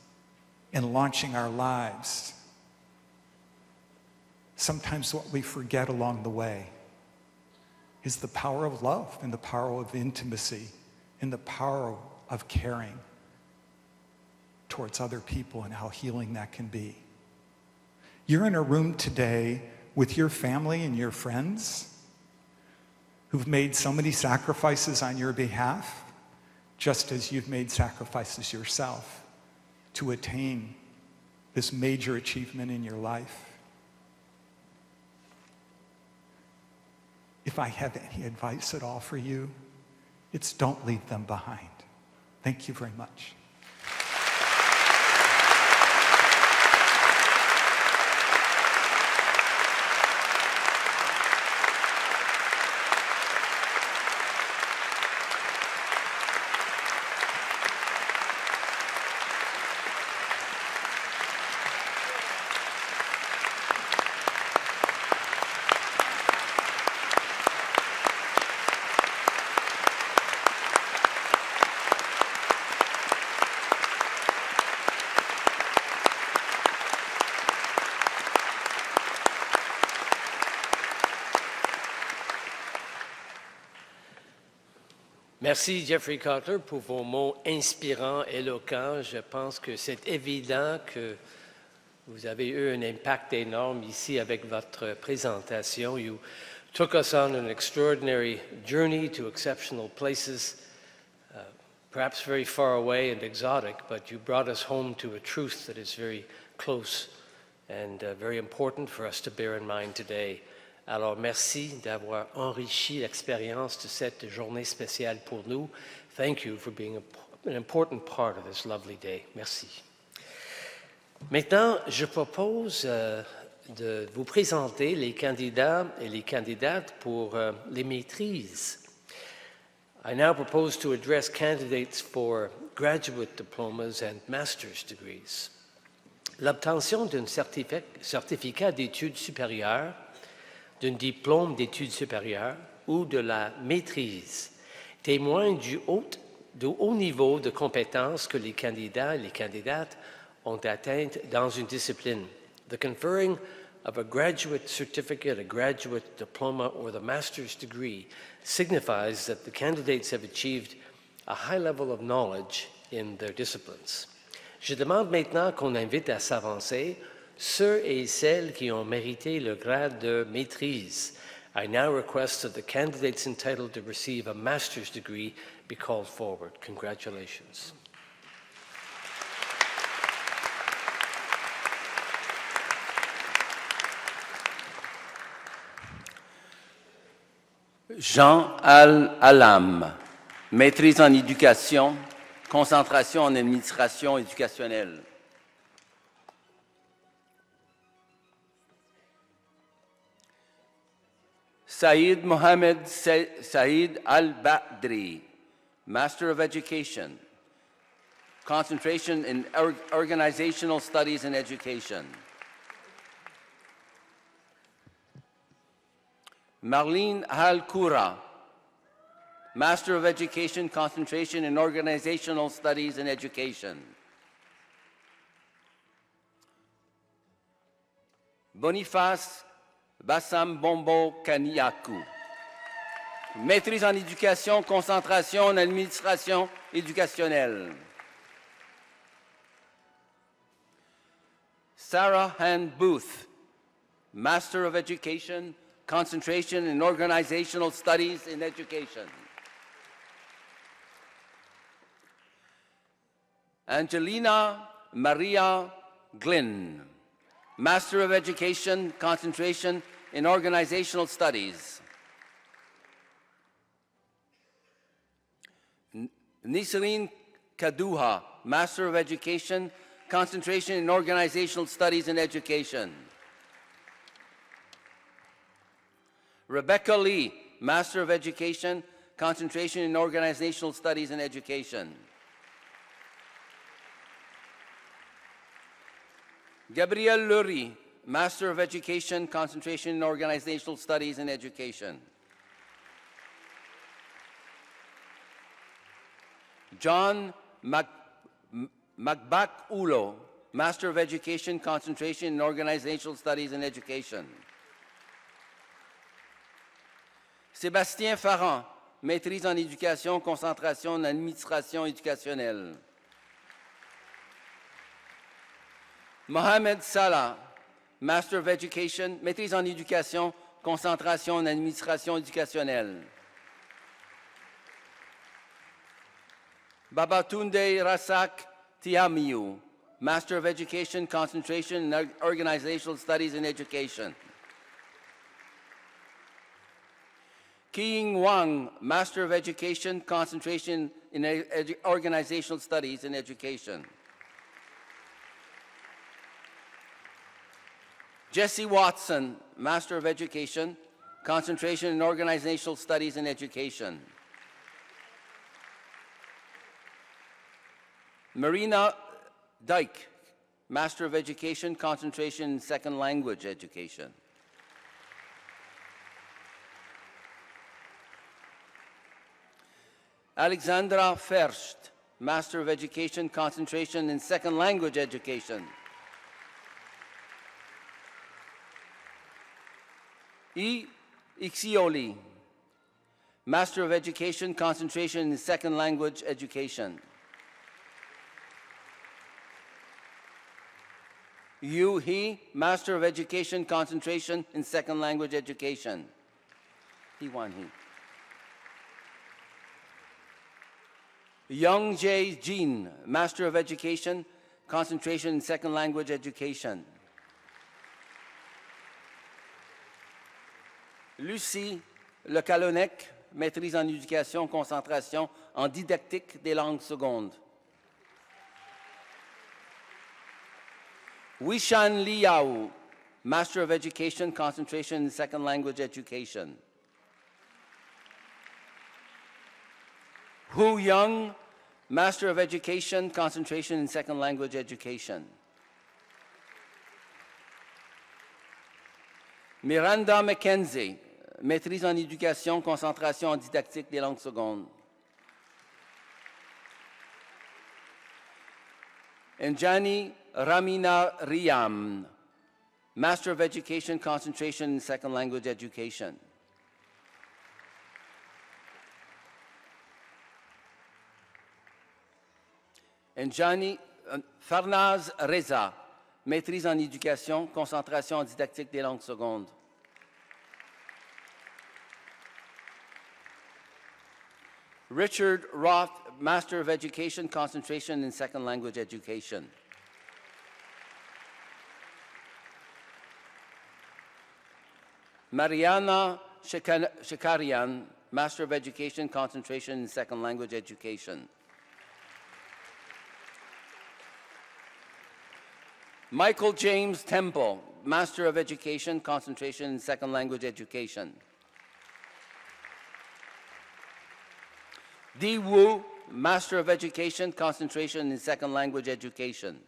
and launching our lives, sometimes what we forget along the way is the power of love and the power of intimacy and the power of caring towards other people and how healing that can be. You're in a room today with your family and your friends who've made so many sacrifices on your behalf, just as you've made sacrifices yourself to attain this major achievement in your life. If I have any advice at all for you, it's don't leave them behind. Thank you very much. Merci, Jeffrey Cotler, pour vos mots inspirants, éloquents. Je pense que c'est évident que vous avez eu un impact énorme ici avec votre présentation. You took us on an extraordinary journey to exceptional places, perhaps very far away and exotic, but you brought us home to a truth that is very close and very important for us to bear in mind today. Alors, merci d'avoir enrichi l'expérience de cette journée spéciale pour nous. Thank you for being an important part of this lovely day. Merci. Maintenant, je propose de vous présenter les candidats et les candidates pour les maîtrises. I now propose to address candidates for graduate diplomas and master's degrees. L'obtention d'un certificat d'études supérieures, d'un diplôme d'études supérieures ou de la maîtrise témoigne du haut de haut niveau de compétences que les candidats et les candidates ont atteintes dans une discipline. The conferring of a graduate certificate, a graduate diploma, or the master's degree signifies that the candidates have achieved a high level of knowledge in their disciplines. Je demande maintenant qu'on invite à s'avancer ceux et celles qui ont mérité le grade de maîtrise. I now request that the candidates entitled to receive a master's degree be called forward. Congratulations. Jean Al-Alam, maîtrise en éducation, concentration en administration éducationnelle. Saïd Mohamed Saïd Al-Badri, Master of Education, concentration in organizational studies and education. Marlene Al-Koura, Master of Education, concentration in organizational studies and education. Boniface Bassam Bombo Kaniakou, maîtrise en éducation, concentration en administration éducationnelle. Sarah Han Booth, Master of Education, concentration in organizational studies in education. Angelina Maria Glynn, Master of Education, concentration in organizational studies. Nisreen Kaduha, Master of Education, concentration in organizational studies and education. Rebecca Lee, Master of Education, concentration in organizational studies and education. Gabrielle Lurie, Master of Education, concentration in organizational studies and education. John Magbak Ulo, Master of Education, concentration in organizational studies and education. Sébastien Farran, maîtrise en éducation, concentration en administration éducationnelle. Mohamed Salah, Master of Education, maîtrise en éducation, concentration en administration éducationnelle. Babatunde Rasak Tiamiu, Master of Education, concentration in organizational studies and education. Qiying Wang, Master of Education, concentration in organizational studies and education. Jesse Watson, Master of Education, concentration in organizational studies and education. Marina Dyke, Master of Education, concentration in second language education. Alexandra Fersht, Master of Education, concentration in second language education. E. Ixioli, Master of Education, concentration in second language education. Yu He, Master of Education, concentration in second language education. He won he. Young Jae Jin, Master of Education, concentration in second language education. Lucie Le Calonec, maîtrise en éducation, concentration en didactique des langues secondes. Wishan Liao, Master of Education, concentration in second language education. Hu Young, Master of Education, concentration in second language education. Miranda McKenzie, maîtrise en éducation, concentration en didactique des langues secondes. Anjani Raminariyam, Master of Education, concentration in second language education. Anjani Farnaz Reza, maîtrise en éducation, concentration en didactique des langues secondes. Richard Roth, Master of Education, concentration in second language education. Mariana Shekarian, Master of Education, concentration in second language education. Michael James Temple, Master of Education, concentration in second language education. Di Wu, Master of Education, concentration in second language education.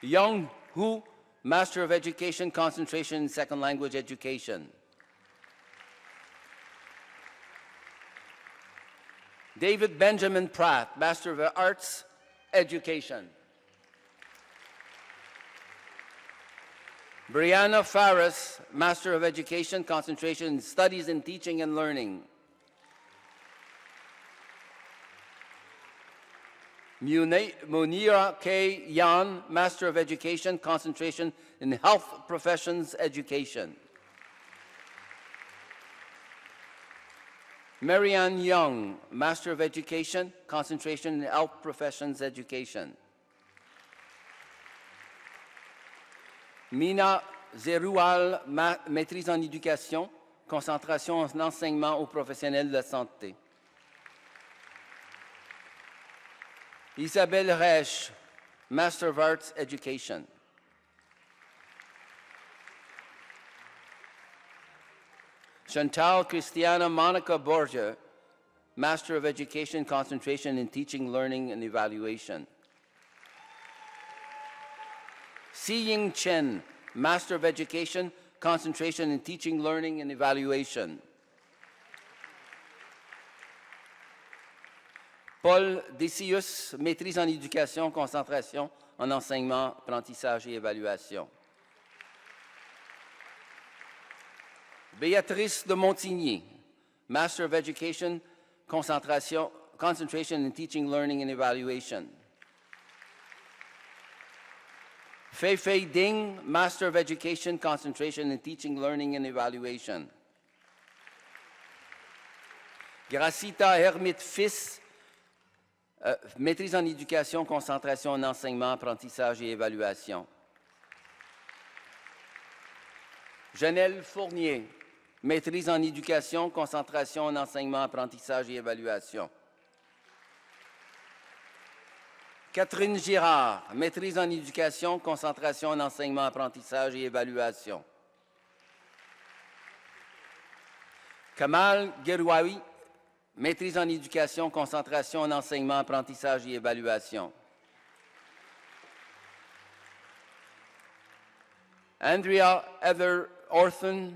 Young Hu, Master of Education, concentration in second language education. David Benjamin Pratt, Master of Arts, Education. Brianna Faris, Master of Education, concentration in Studies in Teaching and Learning. Munira K. Yan, Master of Education, concentration in Health Professions Education. Marianne Young, Master of Education, concentration in Health Professions Education. Mina Zeroual, maîtrise en éducation, concentration en enseignement aux professionnels de la santé. Isabelle Reich, Master of Arts Education. Chantal Christiana Monica Borgia, Master of Education, concentration in Teaching, Learning, and Evaluation. Si-Ying Chen, Master of Education, concentration in Teaching, Learning, and Evaluation. Paul Decius, maîtrise en éducation, concentration en enseignement, apprentissage et évaluation. Béatrice de Montigny, Master of Education, concentration in Teaching, Learning, and Evaluation. Fei Fei Ding, Master of Education, concentration in Teaching, Learning, and Evaluation. Gracita Hermite Fils, maîtrise en éducation, concentration en enseignement, apprentissage et évaluation. Janelle Fournier, maîtrise en éducation, concentration en enseignement, apprentissage et évaluation. Catherine Girard, maîtrise en éducation, concentration en enseignement, apprentissage et évaluation. Kamal Gerouawi, maîtrise en éducation, concentration en enseignement, apprentissage et évaluation. Andrea Heather Orton,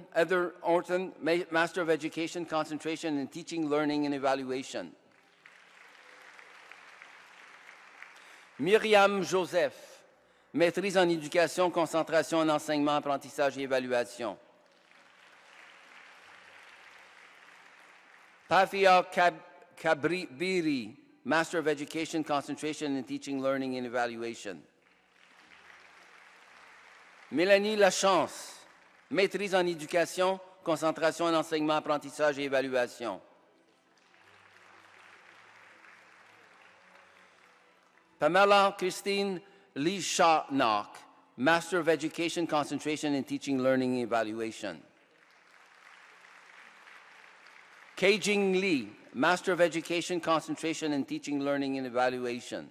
Master of Education, concentration in Teaching, Learning, and Evaluation. Myriam Joseph, maîtrise en éducation, concentration en enseignement, apprentissage et évaluation. Pafia Kabiri, Master of Education, concentration in Teaching, Learning, and Evaluation. Mélanie Lachance, maîtrise en éducation, concentration en enseignement, apprentissage et évaluation. Pamela Christine Lee Shawnock, Master of Education, concentration in Teaching, Learning, and Evaluation. Keijing Lee, Master of Education, concentration in Teaching, Learning, and Evaluation.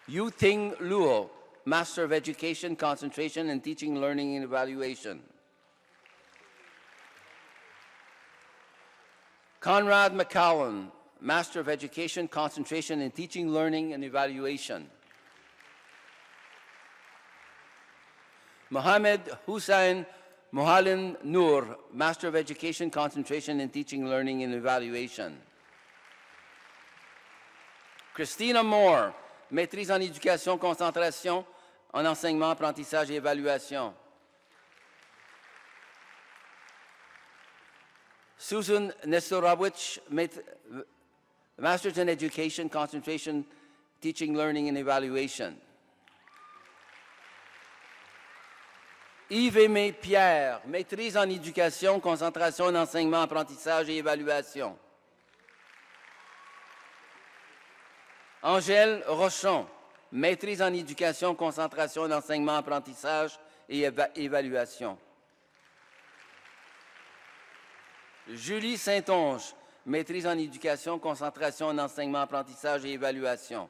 Yu Ting Luo, Master of Education, concentration in Teaching, Learning, and Evaluation. Conrad McCowan, Master of Education, concentration in Teaching, Learning, and Evaluation. Mohammed Hussein Mohalin Noor, Master of Education, Concentration in Teaching, Learning and Evaluation. Christina Moore, Maîtrise en Éducation, Concentration en Enseignement, Apprentissage et Évaluation. Susan Nestorovich, Masters in Education, Concentration, Teaching, Learning and Evaluation. Yves-Aimé Pierre, Maîtrise en Éducation, Concentration en Enseignement, Apprentissage et Évaluation. Angèle Rochon, Maîtrise en Éducation, Concentration en Enseignement, Apprentissage et Évaluation. Julie Saint-Onge, Maîtrise en Éducation, Concentration en Enseignement, Apprentissage et Évaluation.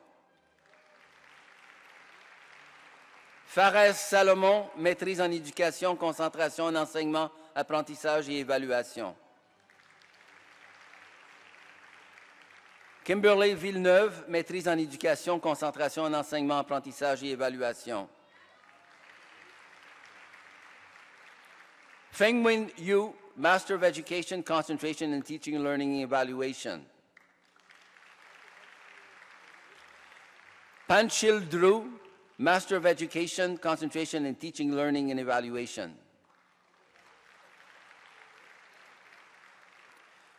Fares Salomon, Maîtrise en Éducation, Concentration en Enseignement, Apprentissage et Évaluation. Kimberly Villeneuve, Maîtrise en Éducation, Concentration en Enseignement, Apprentissage et Évaluation. Fengwen Yu, Master of Education, Concentration in Teaching, Learning and Evaluation. Panchil Drew, Master of Education, Concentration in Teaching, Learning and Evaluation.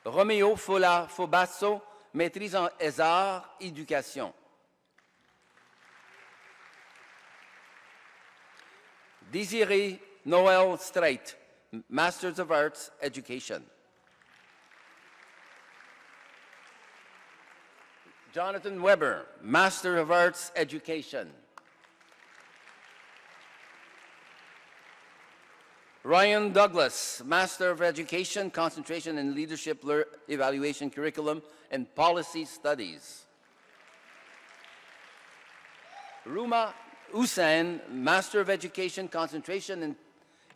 Romeo Fobasso, Maîtrise en Arts, Éducation. Désiré Noël Strait, Masters of Arts, Education. Jonathan Weber, Master of Arts, Education. Ryan Douglas, Master of Education, Concentration in Leadership Evaluation Curriculum and Policy Studies. Ruma Hussain, Master of Education, Concentration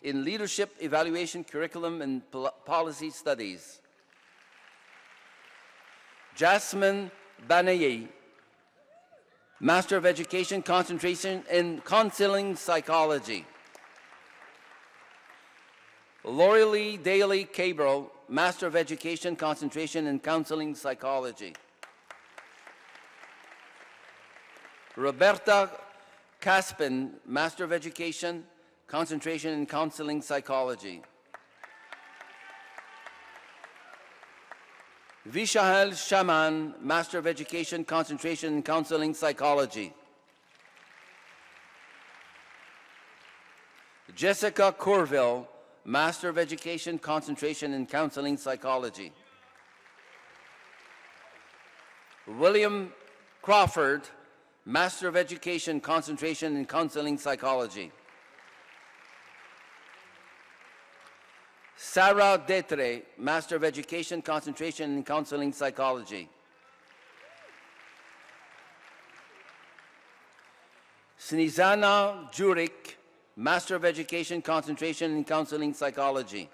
in Leadership Evaluation Curriculum and Policy Studies. Jasmine Banaye, Master of Education, Concentration in Counseling Psychology. Lori Lee Daly Cabral, Master of Education, Concentration in Counseling Psychology. Roberta Caspin, Master of Education, Concentration in Counseling Psychology. Vishal Shaman, Master of Education, Concentration in Counseling Psychology. Jessica Corville, Master of Education, Concentration in Counseling Psychology. William Crawford, Master of Education, Concentration in Counseling Psychology. Sarah Detre, Master of Education, Concentration in Counseling Psychology. Snezana Jurek, Master of Education, Concentration in Counseling Psychology.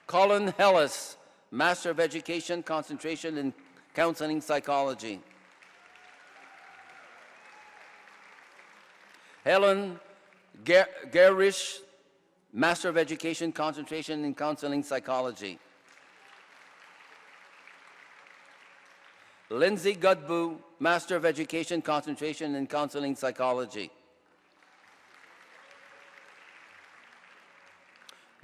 Colin Hellis, Master of Education, Concentration in Counseling Psychology. Helen Gerish, Master of Education, Concentration in Counseling Psychology. Lindsay Godbout, Master of Education, Concentration in Counseling Psychology.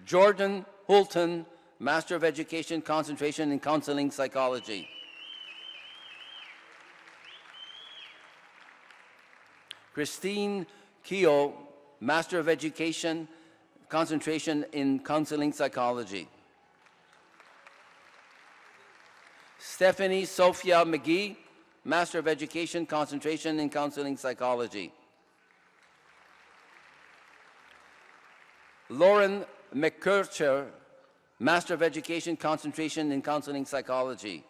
Jordan Hulton, Master of Education, Concentration in Counseling Psychology. Christine Keogh, Master of Education, Concentration in Counseling Psychology. Stephanie Sophia McGee, Master of Education, Concentration in Counseling Psychology. Lauren McKercher, Master of Education, Concentration in Counseling Psychology.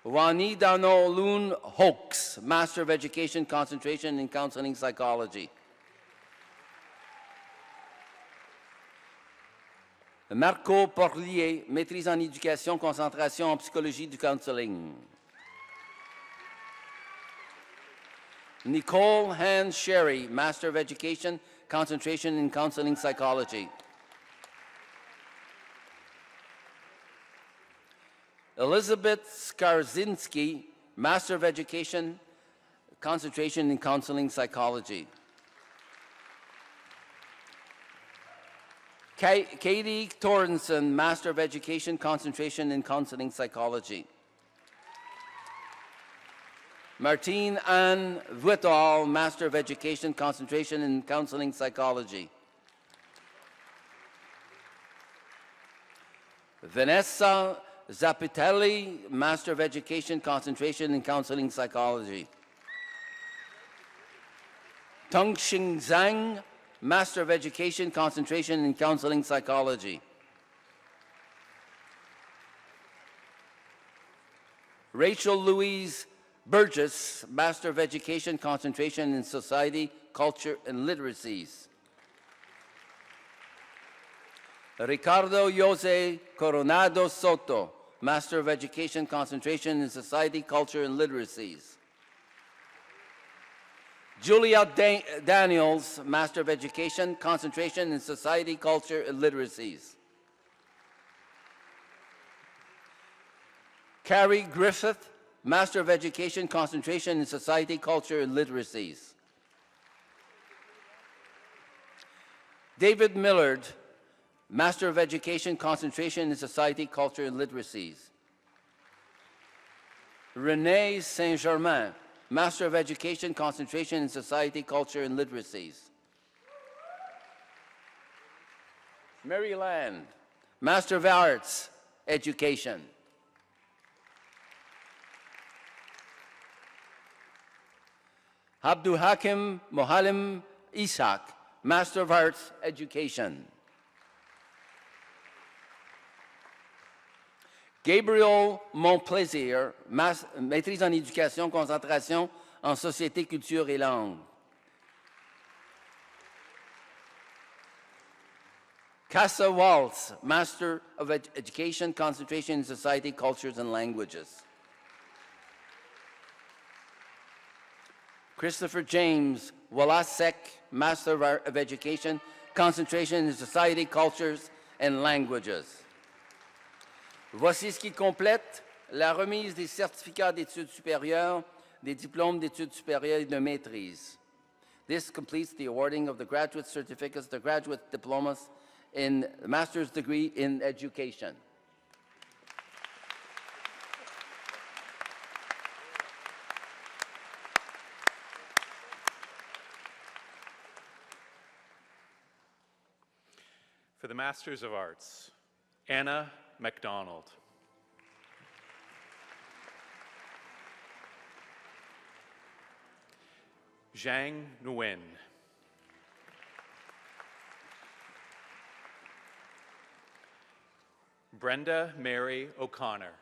Wani Dano Loon Hoax, Master of Education, Concentration in Counseling Psychology. Marco Porlier, Maîtrise en Éducation, Concentration en Psychologie du Counseling. Nicole Han Sherry, Master of Education, concentration in Counseling Psychology. Elizabeth Skarzinski, Master of Education, concentration in Counseling Psychology. Katie Torrenson, Master of Education, concentration in Counseling Psychology. Martine Anne Vuittal, Master of Education, concentration in Counseling Psychology. Vanessa Zapitelli, Master of Education, concentration in Counseling Psychology. Tongxing Zhang, Master of Education, concentration in Counseling Psychology. Rachel Louise Burgess, Master of Education, concentration in Society, Culture, and Literacies. Ricardo Jose Coronado Soto, Master of Education, concentration in Society, Culture, and Literacies. Julia Daniels, Master of Education, concentration in Society, Culture, and Literacies. Carrie Griffith, Master of Education, concentration in Society, Culture, and Literacies. David Millard, Master of Education, concentration in Society, Culture, and Literacies. Renee Saint-Germain, Master of Education, concentration in Society, Culture, and Literacies. Mary Land, Master of Arts, Education. Abdul Hakim Mohalim Ishaq, Master of Arts, Education. Gabriel Montplaisir, maîtrise en éducation, concentration en société, culture et langue. Casa Waltz, Master of Education, concentration in society, cultures, and languages. Christopher James Walasek, Master of Education, concentration in society, cultures, and languages. Voici ce qui complète la remise des certificats d'études supérieures, des diplômes d'études supérieures et de maîtrise. This completes the awarding of the graduate certificates, the graduate diplomas in master's degree in education. For the Masters of Arts, Anna MacDonald. Zhang Nguyen. Brenda Mary O'Connor.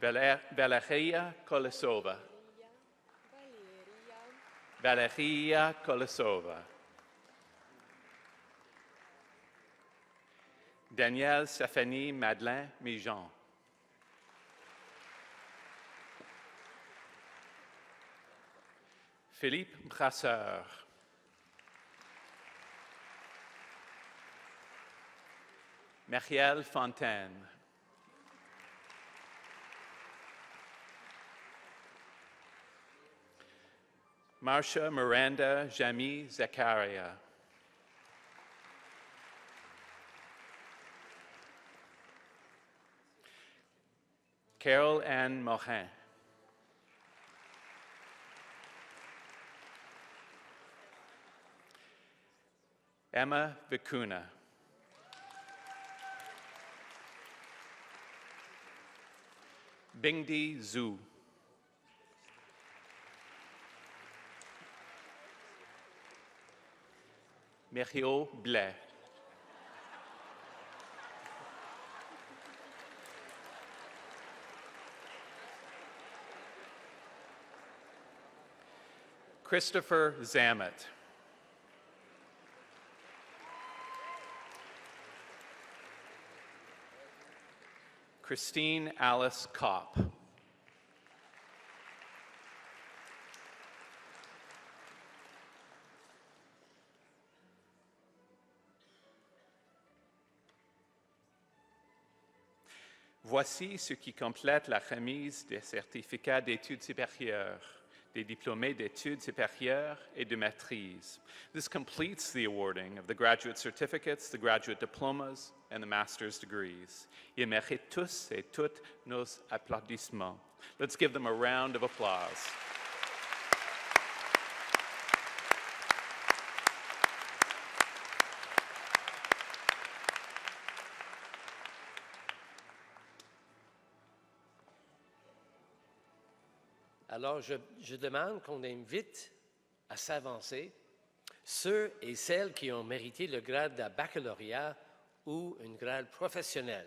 Valeria Kolesova. Valeria Kolesova. Danielle Stéphanie Madeleine Mijon. Philippe Brasseur. Marielle Fontaine. Marcia Miranda Jamy Zakaria. Carol Ann Morin. Emma Vicuna. Bingdi Zhu. Merio Blais. Christopher Zamet. Christine Alice Kopp. Voici ce qui complète la remise des certificats d'études supérieures, des diplômés d'études supérieures et de maîtrise. This completes the awarding of the graduate certificates, the graduate diplomas, and the master's degrees. Ils méritent tous et toutes nos applaudissements. Let's give them a round of applause. Alors, je demande qu'on invite à s'avancer ceux et celles qui ont mérité le grade de baccalauréat ou un grade professionnel.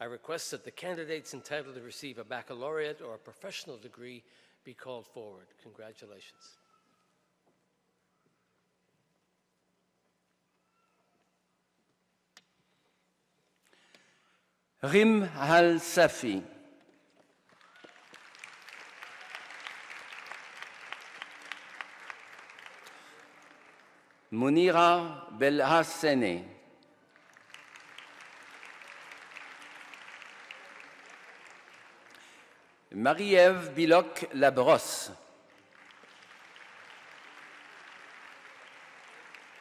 I request that the candidates entitled to receive a baccalaureate or a professional degree be called forward. Congratulations. Rim Al-Safi. Munira Belhassene. Marie-Ève Biloc-Labrosse.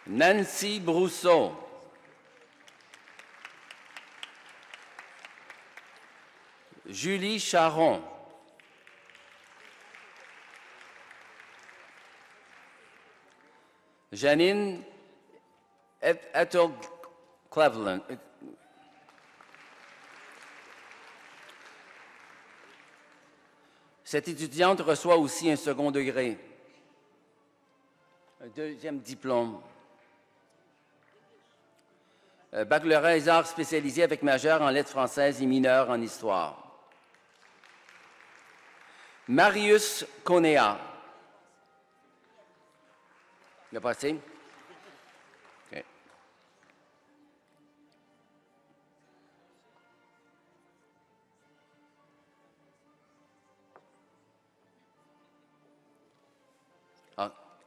Nancy Brousseau. Julie Charon. Janine Ettel-Cleveland. Cette étudiante reçoit aussi un second degré, un deuxième diplôme. Baccalauréat des arts spécialisé avec majeur en lettres françaises et mineure en histoire. Marius Conea. Il a passé? Okay.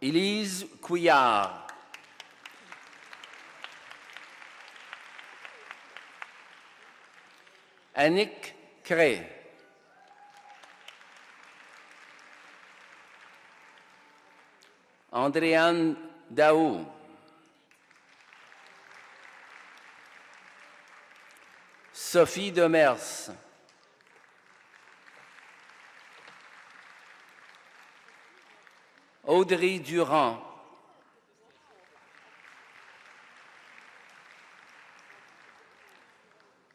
Élise Couillard. Annick Cray. Andréane Daou. Sophie Demers. Audrey Durand.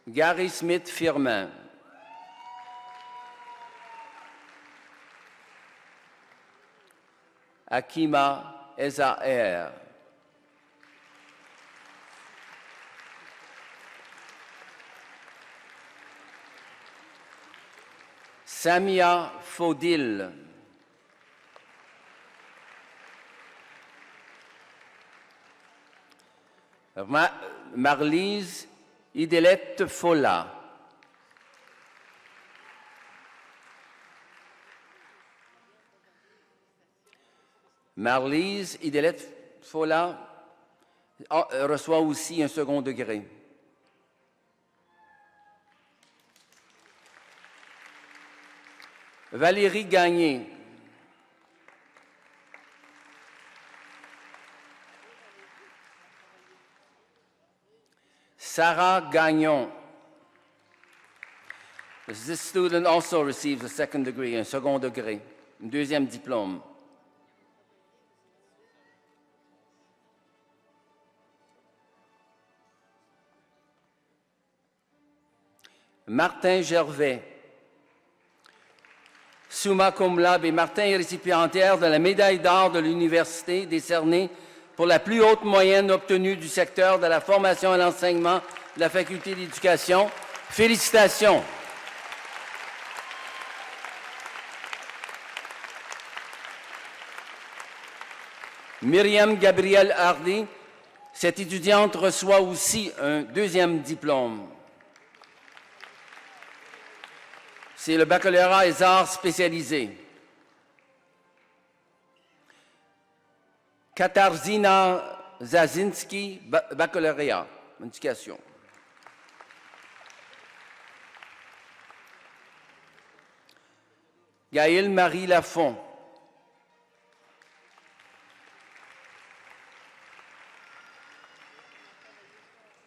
Gary Smith-Firmin. Akima Ezaer. Samia Faudil. Marlise Idelette Folla. Marlise Idelette Folla reçoit aussi un second degré. Valérie Gagné. Sarah Gagnon. This student also receives a second degree, un second degré, un deuxième diplôme. Martin Gervais. Summa cum laude, Martin est récipiendaire de la médaille d'or de l'université décernée pour la plus haute moyenne obtenue du secteur de la formation et l'enseignement de la faculté d'éducation. Félicitations. Myriam Gabrielle Hardy, cette étudiante reçoit aussi un deuxième diplôme. c'est le baccalauréat et arts spécialisés. Katarzyna Zazinski, baccalauréat, éducation. Gaëlle Marie Lafont.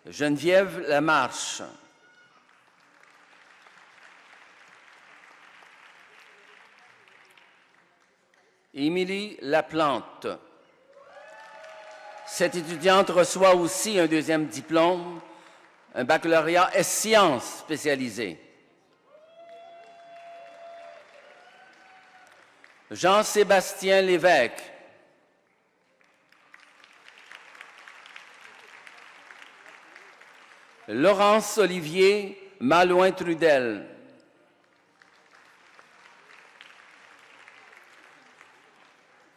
Geneviève Lamarche. Émilie Laplante. Cette étudiante reçoit aussi un deuxième diplôme, un baccalauréat et sciences spécialisées. Jean-Sébastien Lévesque. Laurence Olivier Malouin-Trudel.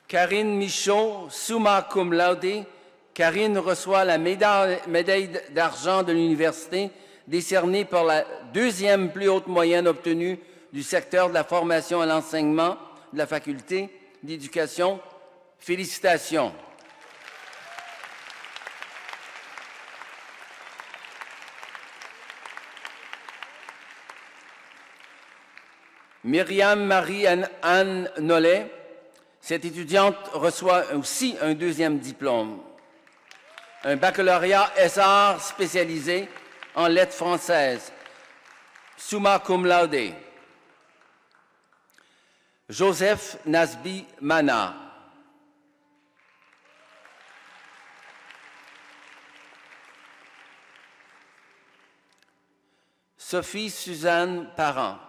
Karine Michaud, summa cum laude. Karine reçoit la médaille d'argent de l'université décernée par la deuxième plus haute moyenne obtenue du secteur de la formation et l'enseignement de la faculté d'éducation. Félicitations. Myriam Marie-Anne Nollet, cette étudiante reçoit aussi un deuxième diplôme, un baccalauréat SR spécialisé en lettres françaises, summa cum laude. Joseph Nasbi Mana. Sophie Suzanne Parent.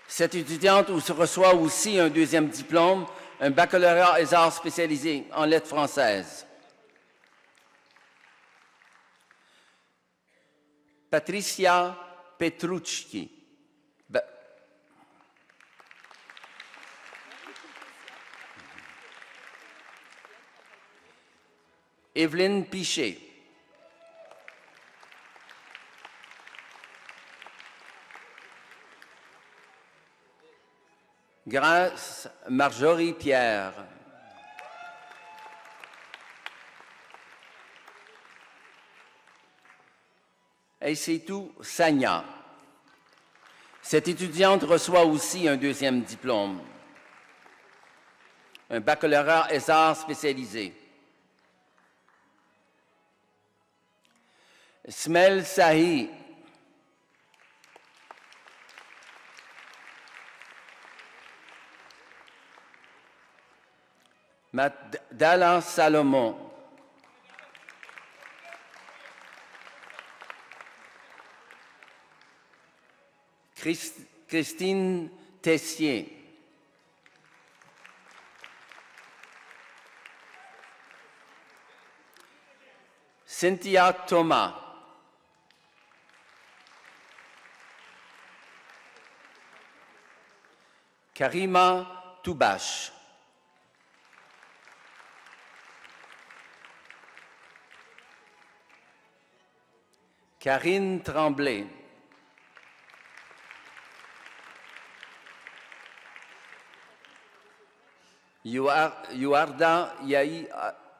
Cette étudiante reçoit aussi un deuxième diplôme, un baccalauréat et arts spécialisé en lettres françaises. Patricia Petrucci. Evelyne Pichet. Grâce Marjorie Pierre. Et c'est tout, Sanya. Cette étudiante reçoit aussi un deuxième diplôme, un baccalauréat et arts spécialisé. Smel Sahi. Dalla Salomon. Christine Tessier. Cynthia Thomas. Karima Toubache. Karine Tremblay. Youarda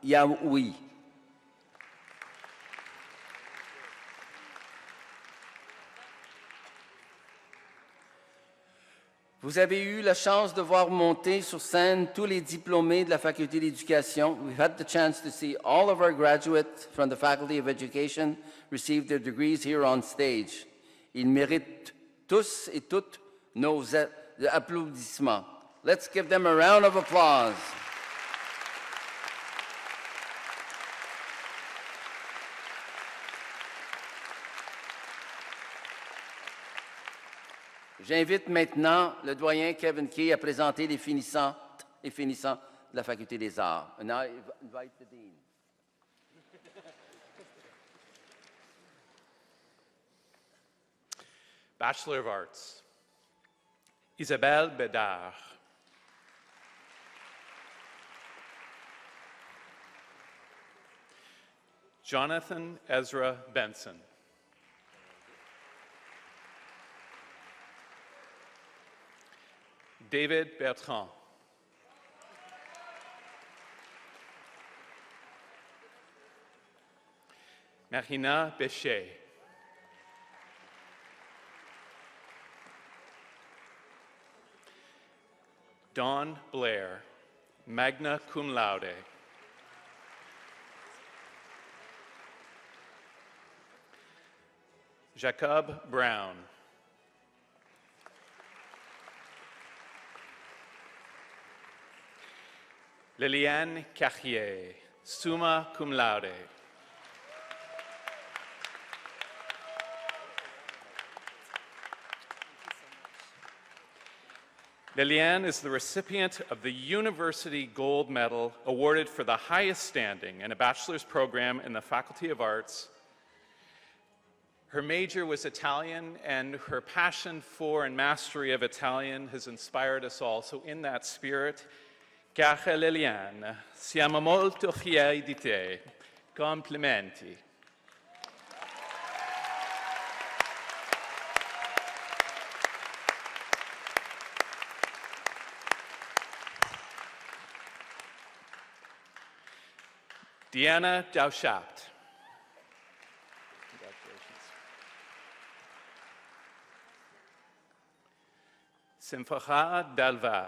Yaoui. Vous avez eu la chance de voir monter sur scène tous les diplômés de la Faculté d'Éducation. We've had the chance to see all of our graduates from the Faculty of Education receive their degrees here on stage. Ils méritent tous et toutes nos applaudissements. Let's give them a round of applause. J'invite maintenant le doyen Kevin Kay à présenter les finissants et finissants de la Faculté des Arts. And I invite the dean. Bachelor of Arts, Isabelle Bédard. Jonathan Ezra Benson. David Bertrand. Marina Béchet. Dawn Blair, magna cum laude. Jacob Brown. Liliane Carrier, summa cum laude. Liliane is the recipient of the University Gold Medal awarded for the highest standing in a bachelor's program in the Faculty of Arts. Her major was Italian, and her passion for and mastery of Italian has inspired us all. So in that spirit, cara Liliane, siamo molto fieri di te. Complimenti. Diana Dauschapt. Congratulations. Simfaha Dalva.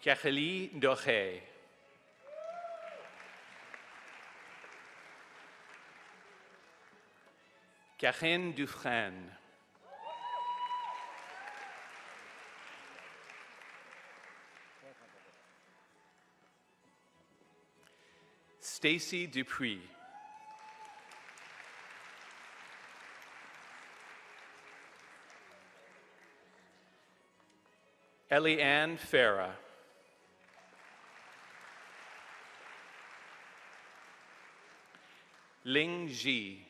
Kacheli Doré. Karine Dufresne. Stacy Dupuis. Ellie-Ann Farah. Ling Ji.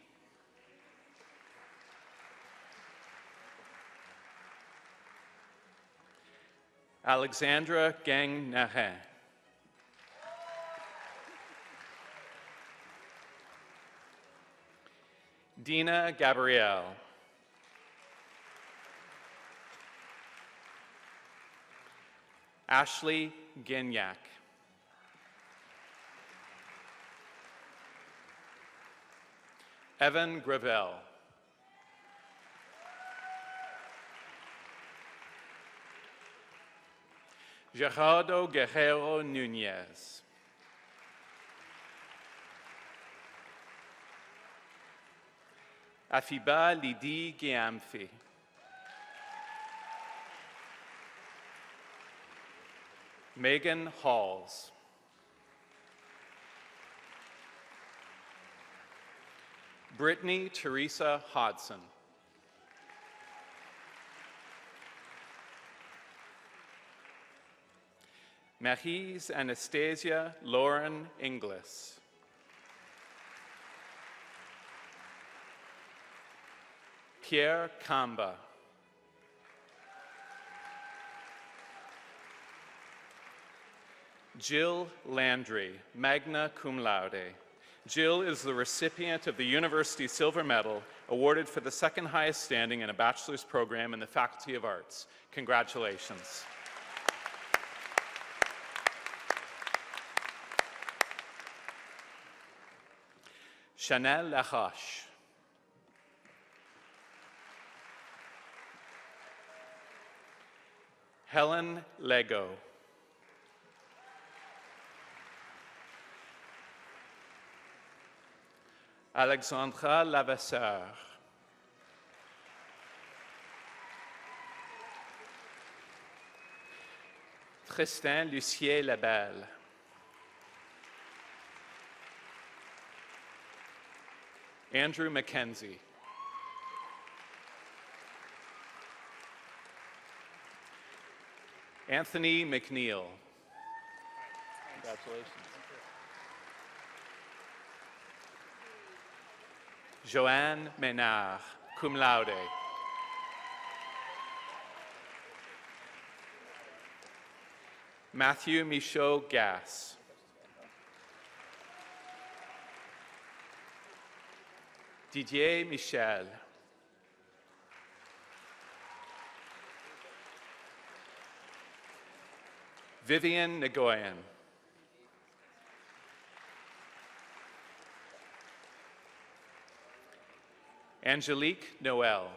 Alexandra Gang-Narin. Dina Gabrielle. Ashley Gignac. Evan Gravel. Gerardo Guerrero Nunez. Afiba Lydie Guiamfi. Megan Halls. Brittany Teresa Hodson. Maryse Anastasia Lauren Inglis. Pierre Kamba. Jill Landry, magna cum laude. Jill is the recipient of the University Silver Medal, awarded for the second highest standing in a bachelor's program in the Faculty of Arts. Congratulations. Chanel Laroche. Helen Lego. Alexandra Lavasseur. Tristan Lucier Labelle. Andrew Mackenzie. Anthony McNeil. Congratulations. Joanne Ménard, cum laude. Matthew Michaud-Gass. Didier Michel. Vivian Nguyen. Angelique Noel.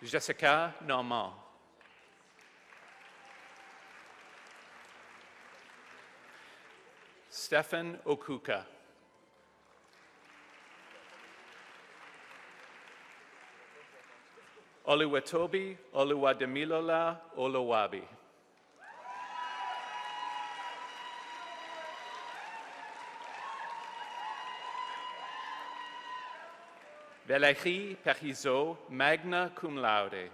Jessica Normand. Stephen Okuka. Oluwatobi Oluwademilola Olowabi. Valérie Parisot, magna cum laude.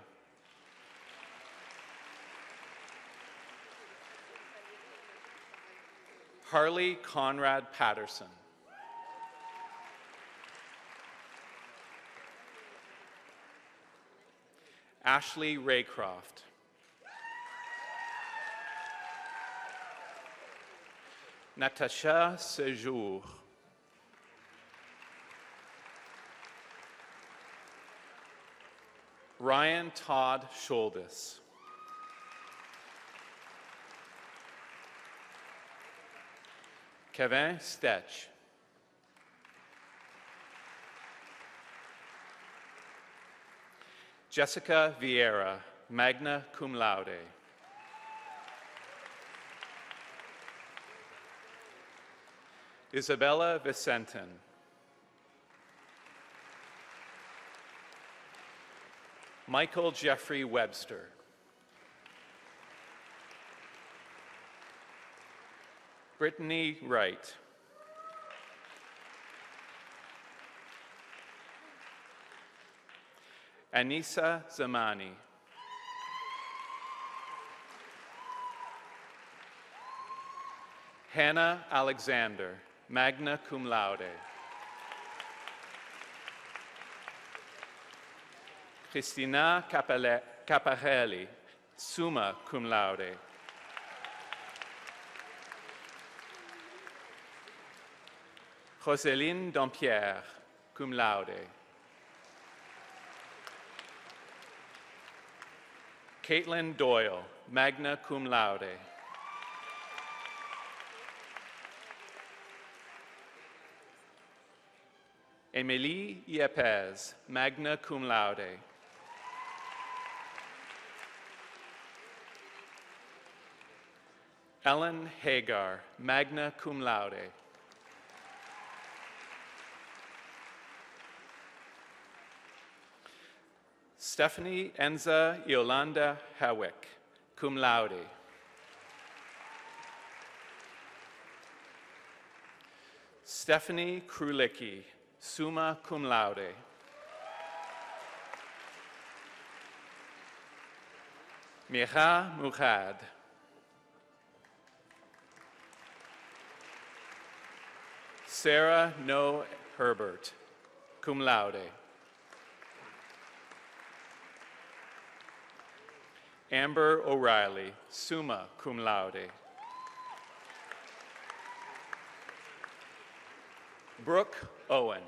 Harley Conrad Patterson. Ashley Raycroft. Natasha Sejour. Ryan Todd Sholdis. Kevin Stetch. Jessica Vieira, magna cum laude. Isabella Vicentin. Michael Jeffrey Webster. Brittany Wright. Anissa Zamani. Hannah Alexander, magna cum laude. Cristina Caparelli, summa cum laude. Roseline Dampierre, cum laude. Caitlin Doyle, magna cum laude. Emilie Yepes, magna cum laude. Ellen Hagar, magna cum laude. Stephanie Enza Yolanda Hawick, cum laude. Stephanie Krulicki, summa cum laude. Mira Murad. Sarah No Herbert, cum laude. Amber O'Reilly, summa cum laude. Brooke Owen.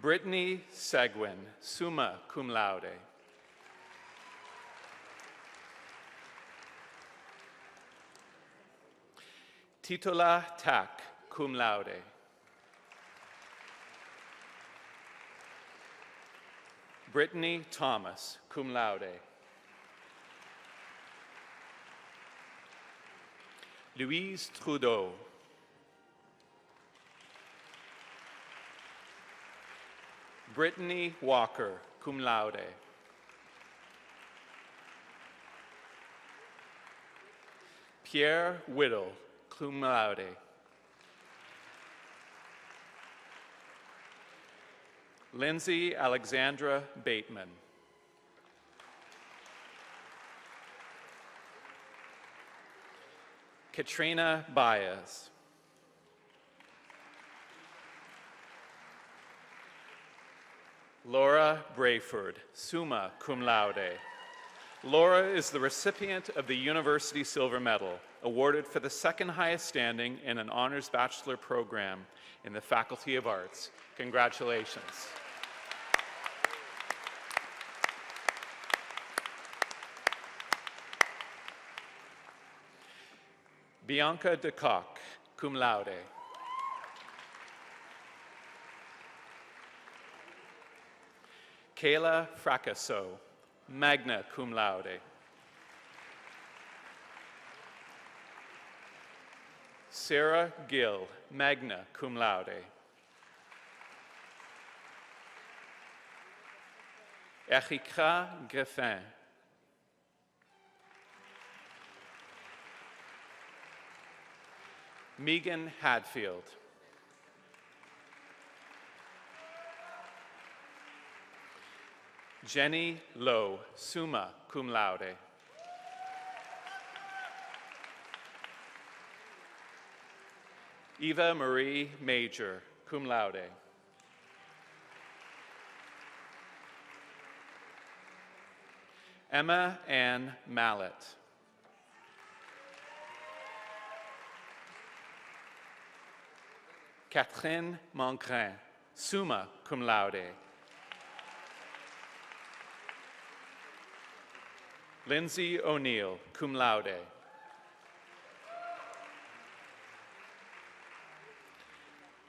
Brittany Seguin, summa cum laude. Titola Tak, cum laude. Brittany Thomas, cum laude. Louise Trudeau. Brittany Walker, cum laude. Pierre Whittle, cum laude. Lindsay Alexandra Bateman. Katrina Baez. Laura Brayford, summa cum laude. Laura is the recipient of the University Silver Medal, awarded for the second highest standing in an honors bachelor program in the Faculty of Arts. Congratulations. Bianca de Kock, cum laude. Kayla Fracasso, magna cum laude. Sarah Gill, magna cum laude. Erika Griffin. Megan Hadfield. Jenny Lowe, summa cum laude. Eva Marie Major, cum laude. Emma Ann Mallet. Catherine Moncrin, summa cum laude. Lindsay O'Neill, cum laude.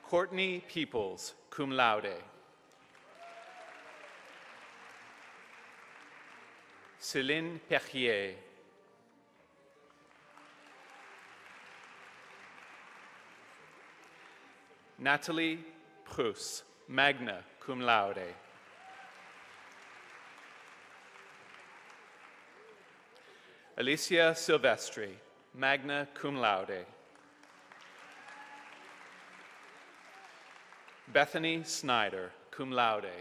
Courtney Peoples, cum laude. Céline Perrier. Natalie Prus, magna cum laude. Alicia Silvestri, magna cum laude. Bethany Snyder, cum laude.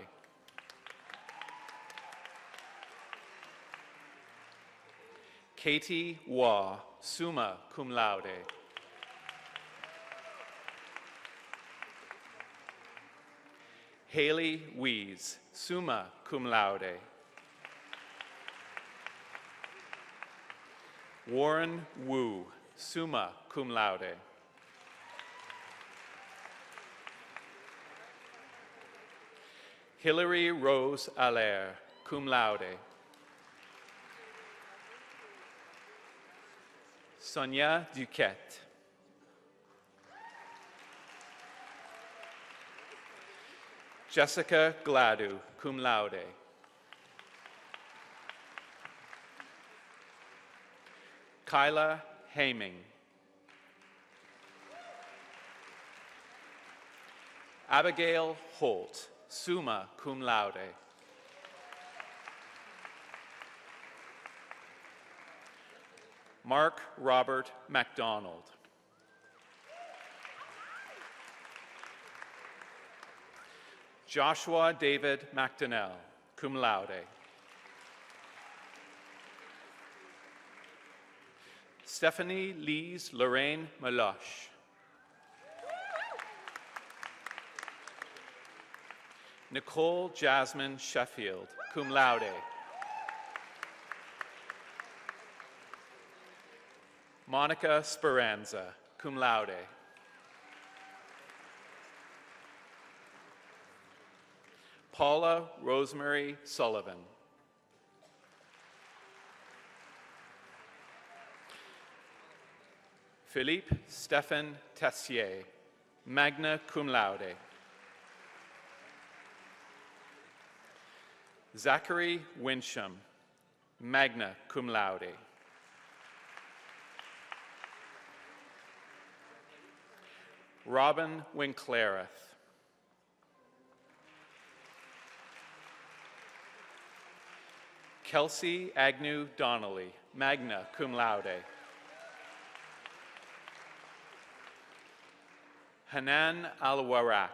Katie Waugh, summa cum laude. Haley Wees, summa cum laude. Warren Wu, summa cum laude. Hilary Rose Allaire, cum laude. Sonia Duquette. Jessica Gladu, cum laude. Kyla Haming. Abigail Holt, summa cum laude. Mark Robert MacDonald. Joshua David McDonnell, cum laude. Stephanie Lise Lorraine Meloche. Nicole Jasmine Sheffield, cum laude. Monica Speranza, cum laude. Paula Rosemary Sullivan. Philippe Stephen Tessier, magna cum laude. Zachary Winsham, magna cum laude. Robin Winklereth. Kelsey Agnew Donnelly, magna cum laude. Hanan Al-Warak.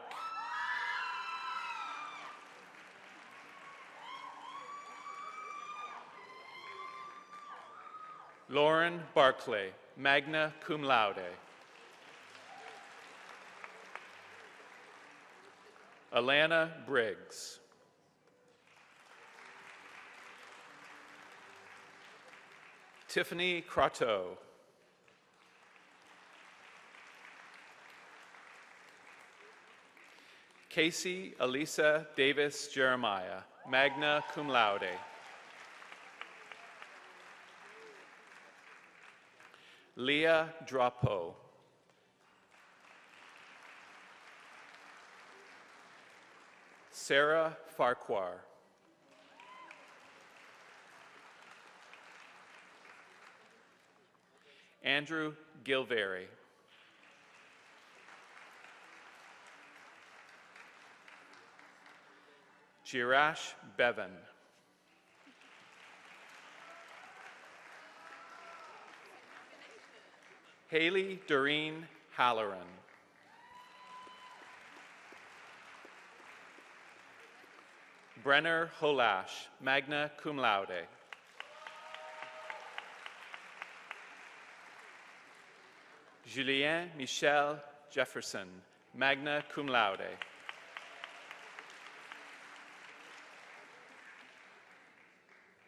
Lauren Barclay, magna cum laude. Alana Briggs. Tiffany Croteau. Casey Elisa Davis Jeremiah, magna cum laude. Leah Drapeau. Sarah Farquhar. Andrew Gilvary. Jirash Bevan. Haley Doreen Halloran. Brenner Holash, magna cum laude. Julien Michel Jefferson, magna cum laude.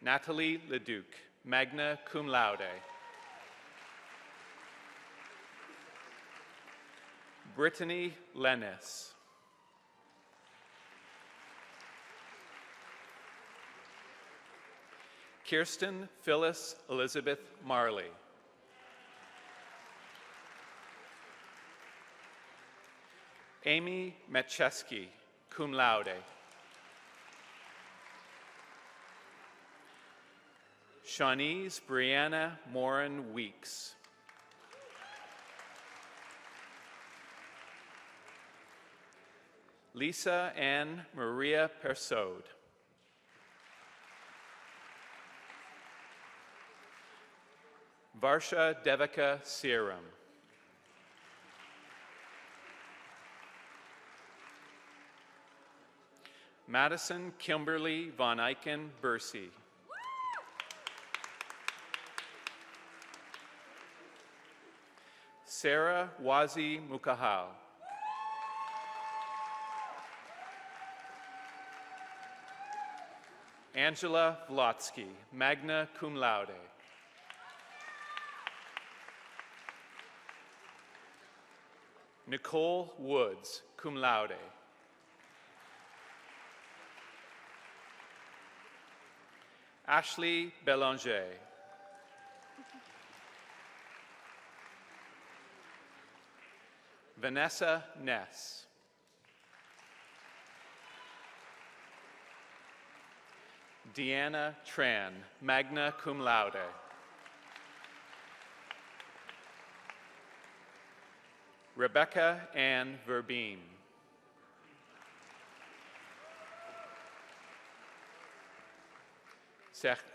Natalie Leduc, magna cum laude. Brittany Lennis. Kirsten Phyllis Elizabeth Marley. Amy Metcheski, cum laude. Shawnees Brianna Morin Weeks. Lisa Ann Maria Persaud. Varsha Devika Serum. Madison Kimberly Von Eycken Bursey. Sarah Wazi Mukahal. Angela Vlotsky, magna cum laude. Nicole Woods, cum laude. Ashley Belanger. Vanessa Ness. Deanna Tran, magna cum laude. Rebecca Ann Verbeen.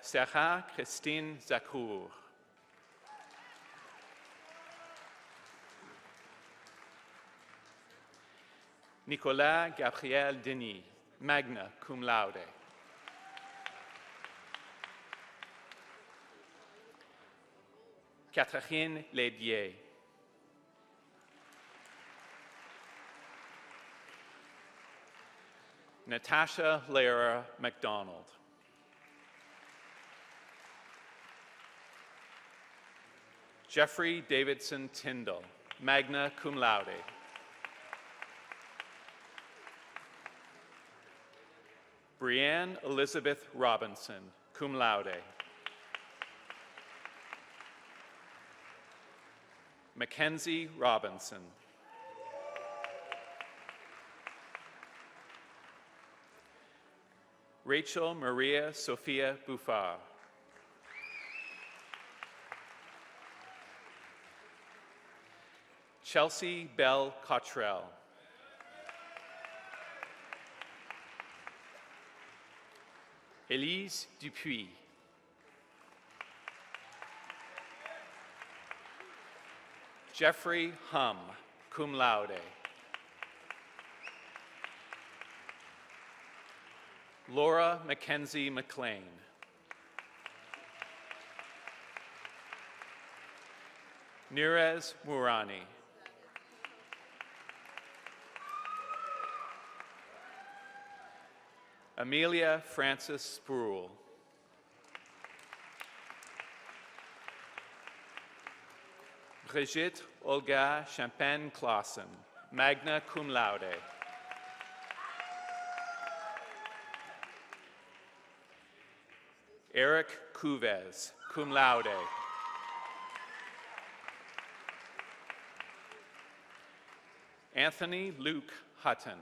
Sarah Christine Zakour. Nicolas Gabriel Denis, magna cum laude. Catherine Lédier. Natasha Lara MacDonald. Jeffrey Davidson Tyndall, magna cum laude. Brianne Elizabeth Robinson, cum laude. Mackenzie Robinson. Rachel Maria Sophia Buffard. Chelsea Bell Cottrell. Élise Dupuis. Jeffrey Hum, cum laude. Laura Mackenzie McLean. Nirez Mourani. Amelia Frances Spruill. Brigitte Olga Champagne-Clausen, magna cum laude. Eric Cuvez, cum laude. Anthony Luke Hutton.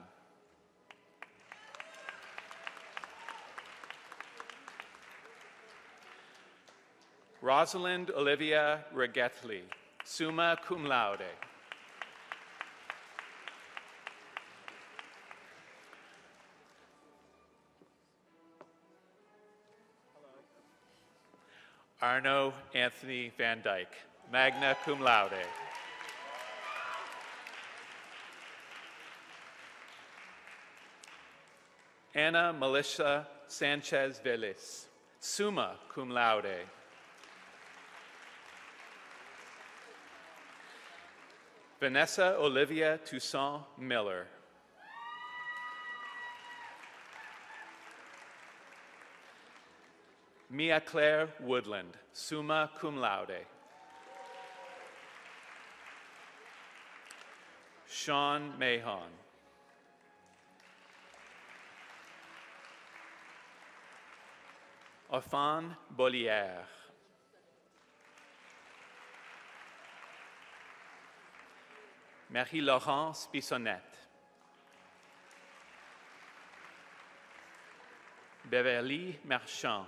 Rosalind Olivia Regetli, summa cum laude. Arno Anthony Van Dyke, magna cum laude. Anna Melissa Sanchez Velis, summa cum laude. Vanessa Olivia Toussaint Miller. Mia Claire Woodland, summa cum laude. Sean Mahon. Ophane Bollière. Marie-Laurence Bissonnette. Beverly Marchand,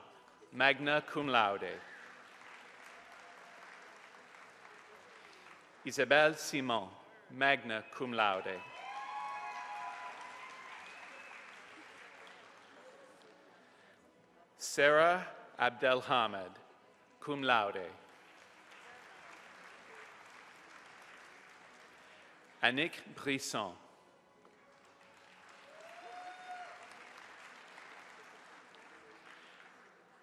magna cum laude. Isabelle Simon, magna cum laude. Sarah Abdelhamid, cum laude. Annick Brisson.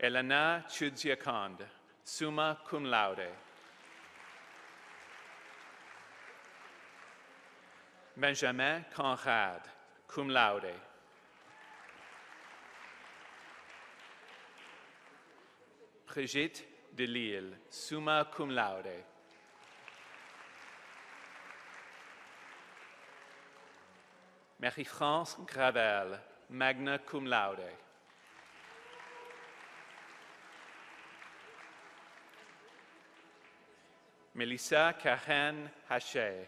Elena Chudziakand, summa cum laude. Benjamin Conrad, cum laude. Brigitte Delisle, summa cum laude. Marie-France Gravel, magna cum laude. Melissa Karen Haché.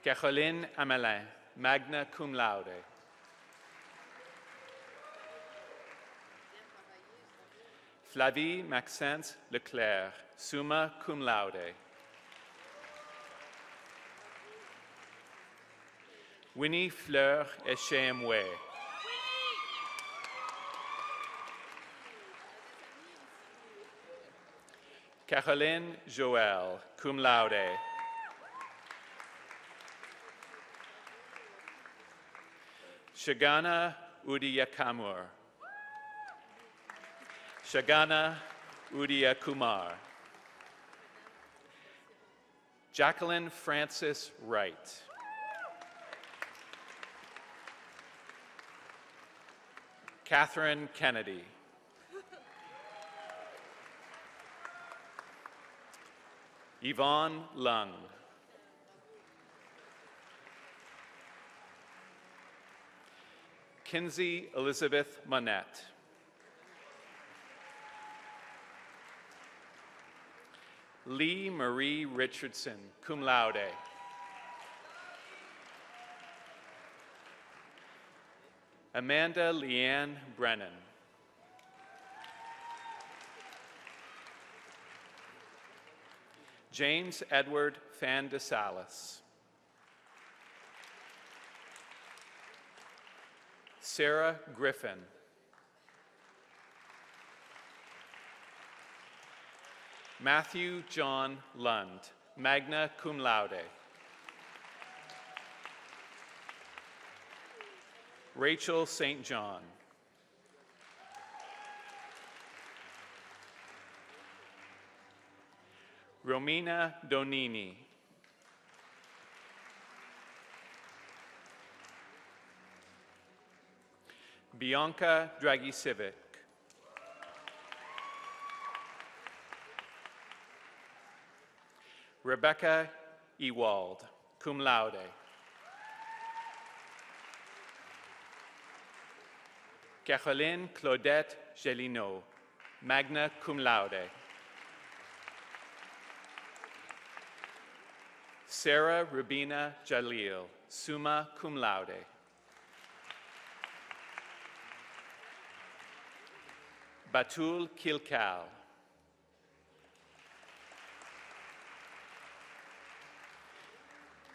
Caroline Amelin, magna cum laude. Flavie Maxence Leclerc, summa cum laude. Winnie Fleur Echemwe. Caroline Joël, cum laude. Shagana Udiyakamur. Shagana Udiyakumar. Jacqueline Francis Wright. Catherine Kennedy. Yvonne Lung. Kinsey Elizabeth Monette. Lee Marie Richardson, cum laude. Amanda Leanne Brennan. James Edward Fan de Salas. Sarah Griffin. Matthew John Lund, magna cum laude. Rachel St. John. Romina Donini. Bianca Dragicevic. Rebecca Ewald, cum laude. Caroline Claudette Gélineau, magna cum laude. Sarah Rubina Jalil, summa cum laude. Batul Kilkal.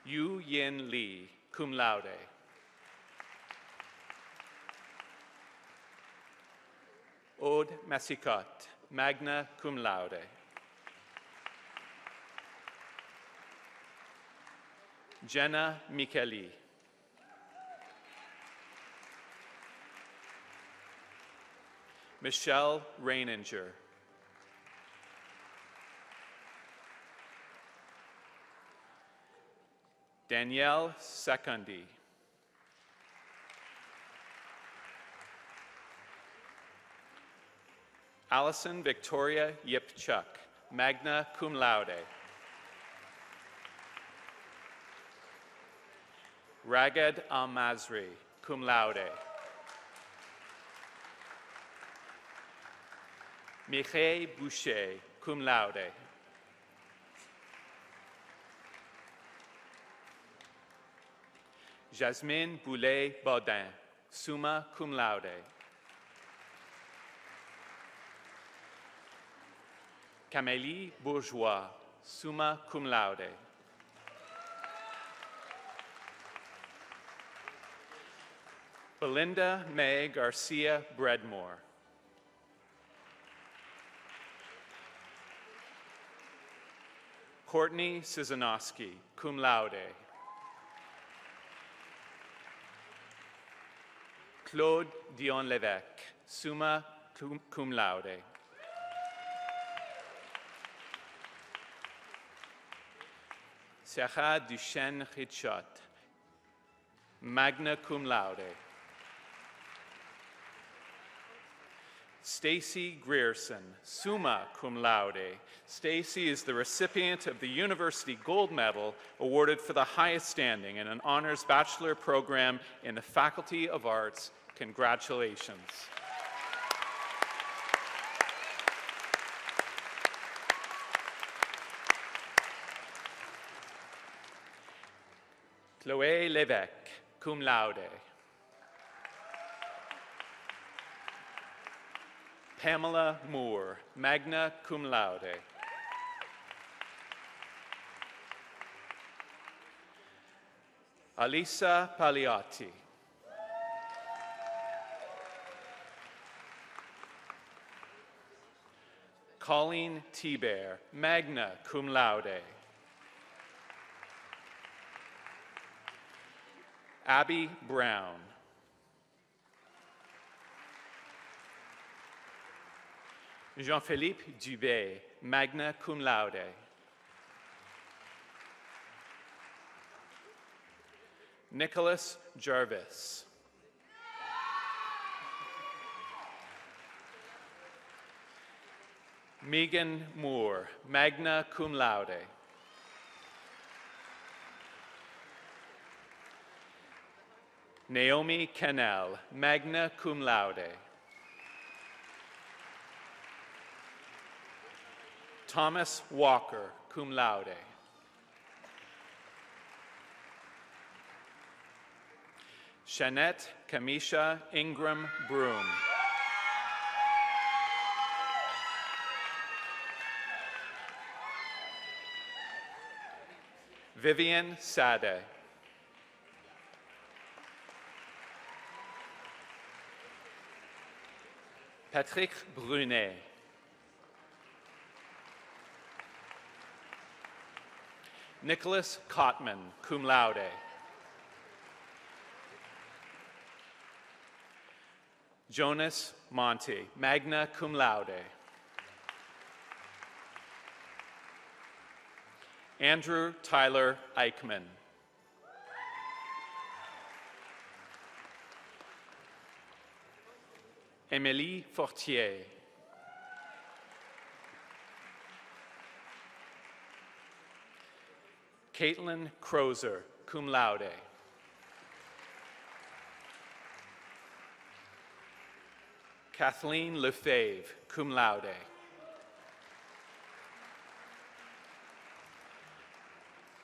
Yu Yin Lee, cum laude. Aude Massicotte, magna cum laude. Jenna Micheli. Michelle Reininger. Danielle Secondi. Allison Victoria Yipchuk, magna cum laude. Ragad Al-Mazri, cum laude. Mireille Boucher, cum laude. Jasmine Boulet-Baudin, summa cum laude. Camélie Bourgeois, summa cum laude. Belinda May Garcia Breadmore. Courtney Sizanowski, cum laude. Claude Dion-Lévesque, summa cum laude. Sarah Duchesne Richot, magna cum laude. Stacy Grierson, summa cum laude. Stacy is the recipient of the University Gold Medal awarded for the highest standing in an honors bachelor program in the Faculty of Arts. Congratulations. Chloé Lévesque, cum laude. Pamela Moore, magna cum laude. Alisa Pagliatti. Colleen Tiber, magna cum laude. Abby Brown. Jean-Philippe Dubé, magna cum laude. Nicholas Jarvis. Megan Moore, magna cum laude. Naomi Cannell, magna cum laude. Thomas Walker, cum laude. Shanette Kamisha Ingram Broom. Vivian Sade. Patrick Brunet. Nicholas Cotman, cum laude. Jonas Monti, magna cum laude. Andrew Tyler Eichmann. Émilie Fortier. Caitlin Crozer, cum laude. Kathleen Lefebvre, cum laude.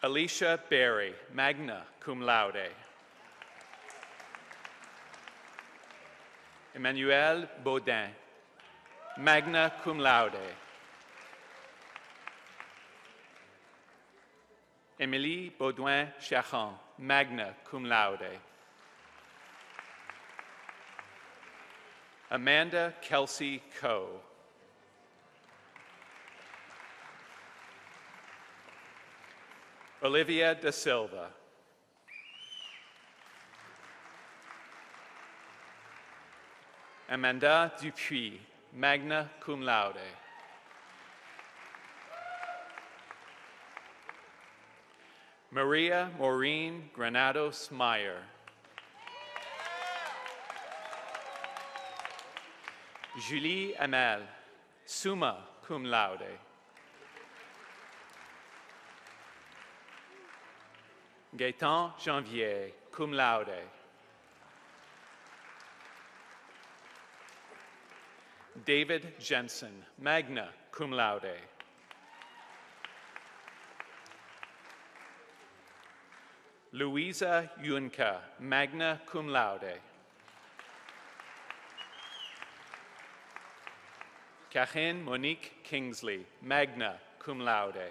Alicia Berry, magna cum laude. Emmanuel Baudin, magna cum laude. Émilie Baudouin-Chachon, magna cum laude. Amanda Kelsey Coe. Olivia da Silva. Amanda Dupuis, magna cum laude. Maria Maureen Granados Meyer. Julie Amel, summa cum laude. Gaëtan Janvier, cum laude. David Jensen, magna cum laude. Louisa Yunka, magna cum laude. Karine Monique Kingsley, magna cum laude.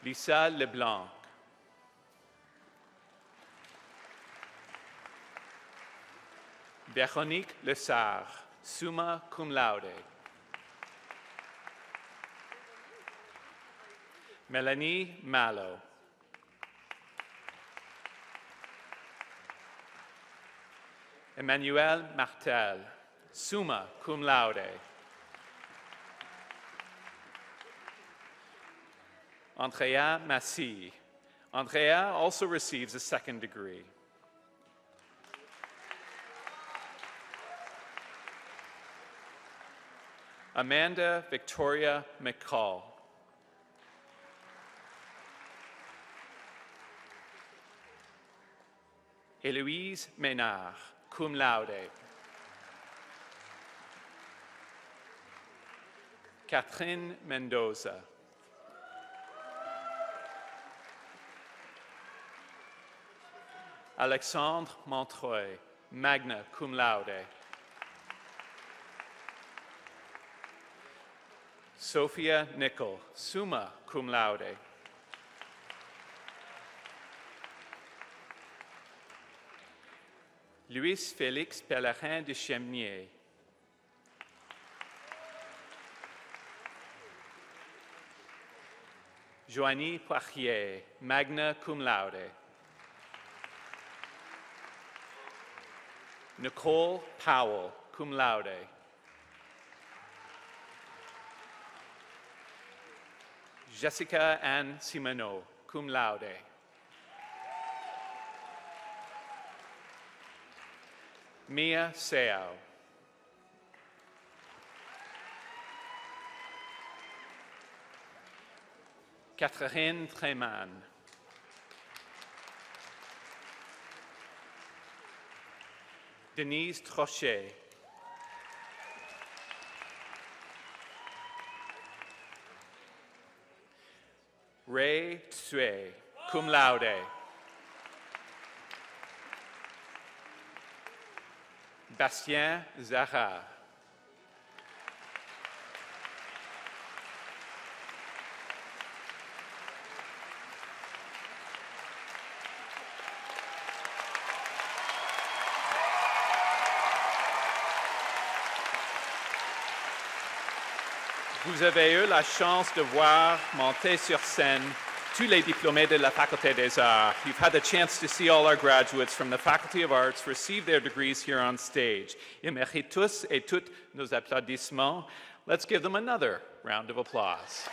Lisa Leblanc. Véronique Lessard, summa cum laude. Melanie Mallow. Emmanuel Martel, summa cum laude. Andrea Massy. Andrea also receives a second degree. Amanda Victoria McCall. Héloïse Ménard, cum laude. Catherine Mendoza. Alexandre Montreuil, magna cum laude. Sophia Nickel, summa cum laude. Louis Félix Pellerin de Chemnier. Joanie Poirier, magna cum laude. Nicole Powell, cum laude. Jessica Ann Simoneau, cum laude. Mia Seao. Catherine Tréman. Denise Trochet. Ray Tsue, cum laude. Bastien Zahar. Vous avez eu la chance de voir monter sur scène tous les diplômés de la Faculté des Arts. You've had the chance to see all our graduates from the Faculty of Arts receive their degrees here on stage. Ils méritent tous et toutes nos applaudissements. Let's give them another round of applause.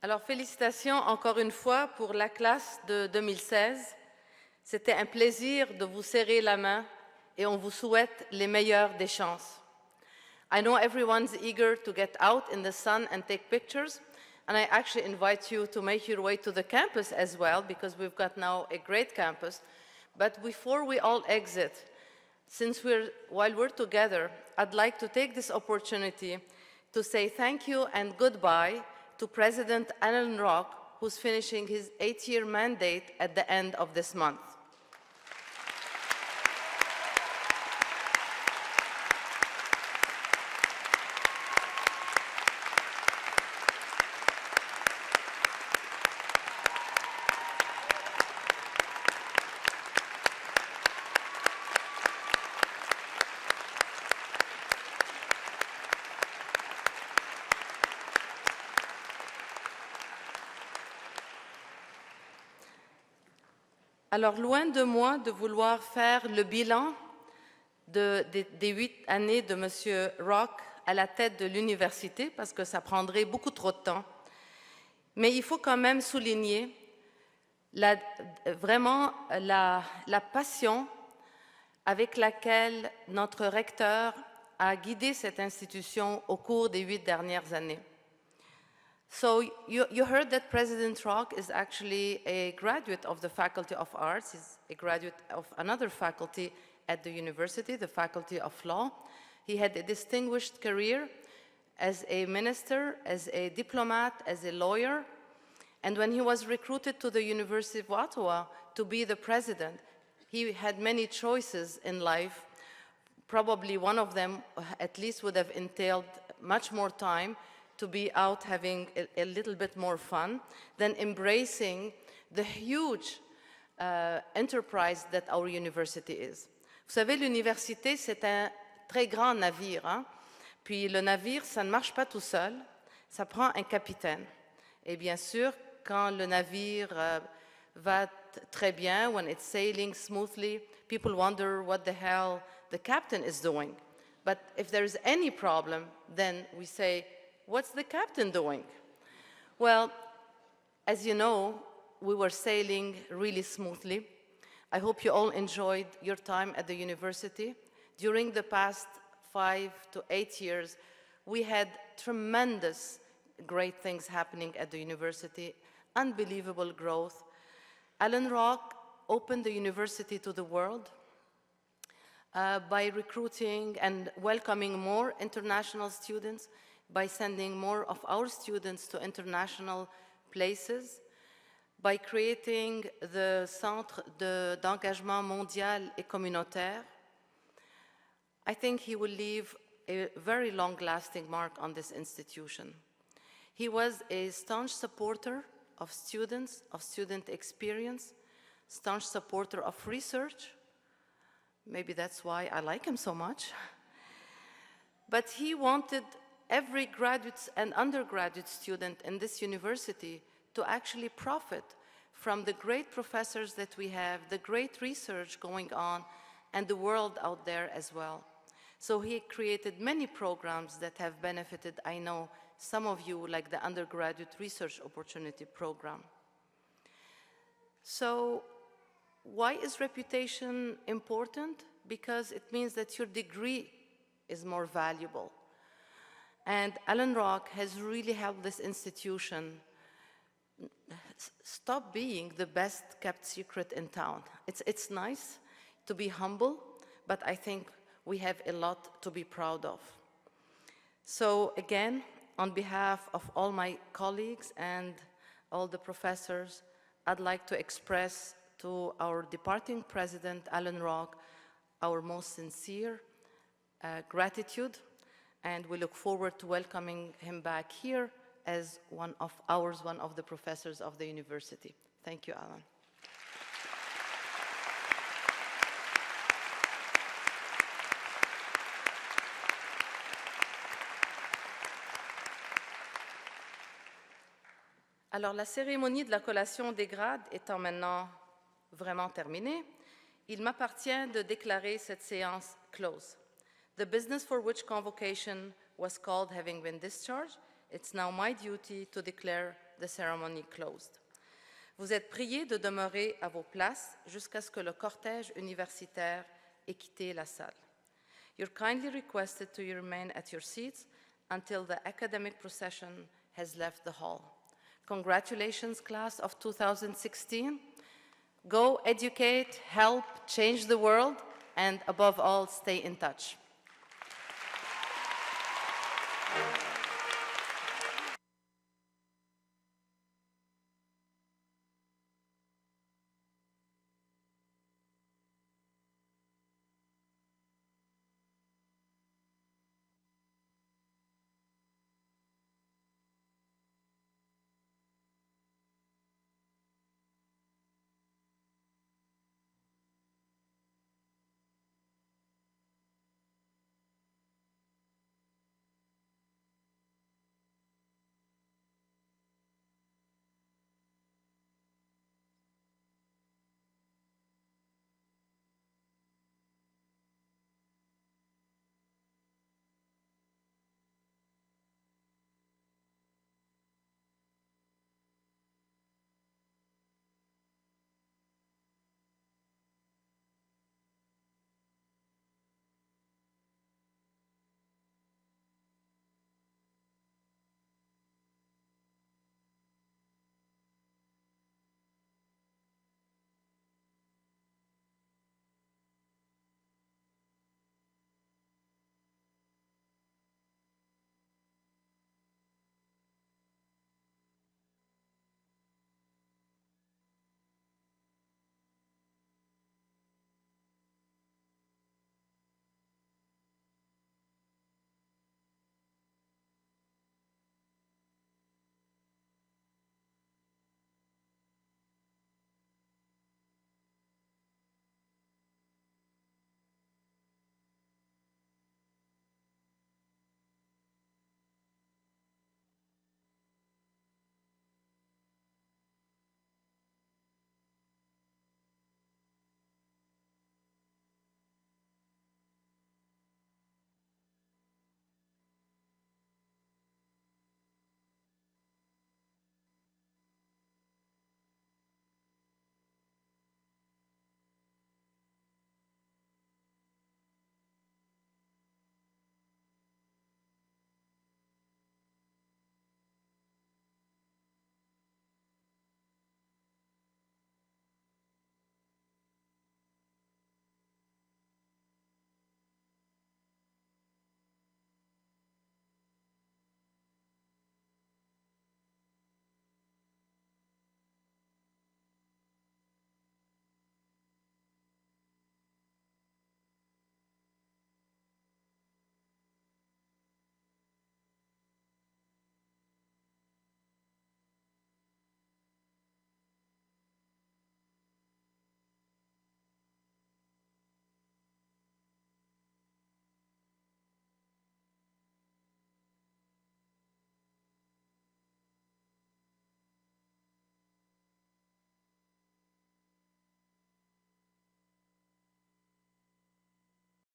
Alors, félicitations encore une fois pour la classe de 2016. C'était un plaisir de vous serrer la main et on vous souhaite les meilleures des chances. I know everyone's eager to get out in the sun and take pictures, and I actually invite you to make your way to the campus as well, because we've got now a great campus. But before we all exit, while we're together, I'd like to take this opportunity to say thank you and goodbye to President Alan Rock, who's finishing his 8-year mandate at the end of this month. Alors, loin de moi de vouloir faire le bilan des 8 années de M. Rock à la tête de l'université, parce que ça prendrait beaucoup trop de temps, mais il faut quand même souligner vraiment la passion avec laquelle notre recteur a guidé cette institution au cours des 8 dernières années. So you heard that President Rock is actually a graduate of the Faculty of Arts. He's a graduate of another faculty at the university, the Faculty of Law. He had a distinguished career as a minister, as a diplomat, as a lawyer. And when he was recruited to the University of Ottawa to be the president, he had many choices in life. Probably one of them at least would have entailed much more time to be out having a little bit more fun than embracing the huge enterprise that our university is. Vous savez, l'université, c'est un très grand navire, hein? Puis le navire, ça ne marche pas tout seul, ça prend un capitaine. Et bien sûr, quand le navire va très bien, when it's sailing smoothly, people wonder what the hell the captain is doing. But if there's any problem, then we say, what's the captain doing? Well, as you know, we were sailing really smoothly. I hope you all enjoyed your time at the university. During the past 5 to 8 years, we had tremendous great things happening at the university, unbelievable growth. Alan Rock opened the university to the world by recruiting and welcoming more international students, by sending more of our students to international places, by creating the Centre d'engagement mondial et communautaire. I think he will leave a very long-lasting mark on this institution. He was a staunch supporter of students, of student experience, staunch supporter of research. Maybe that's why I like him so much. But he wanted every graduate and undergraduate student in this university to actually profit from the great professors that we have, the great research going on, and the world out there as well. So he created many programs that have benefited, I know, some of you, like the Undergraduate Research Opportunity Program. So why is reputation important? Because it means that your degree is more valuable. And Alan Rock has really helped this institution stop being the best kept secret in town. It's nice to be humble, but I think we have a lot to be proud of. So again, on behalf of all my colleagues and all the professors, I'd like to express to our departing president, Alan Rock, our most sincere gratitude, and we look forward to welcoming him back here as one of the professors of the university. Thank you, Alan. Alors, la cérémonie de la collation des grades étant maintenant vraiment terminée, il m'appartient de déclarer cette séance close. The business for which convocation was called having been discharged, it's now my duty to declare the ceremony closed. Vous êtes priés de demeurer à vos places jusqu'à ce que le cortège universitaire ait quitté la salle. You're kindly requested to remain at your seats until the academic procession has left the hall. Congratulations, class of 2016. Go educate, help, change the world, and above all, stay in touch.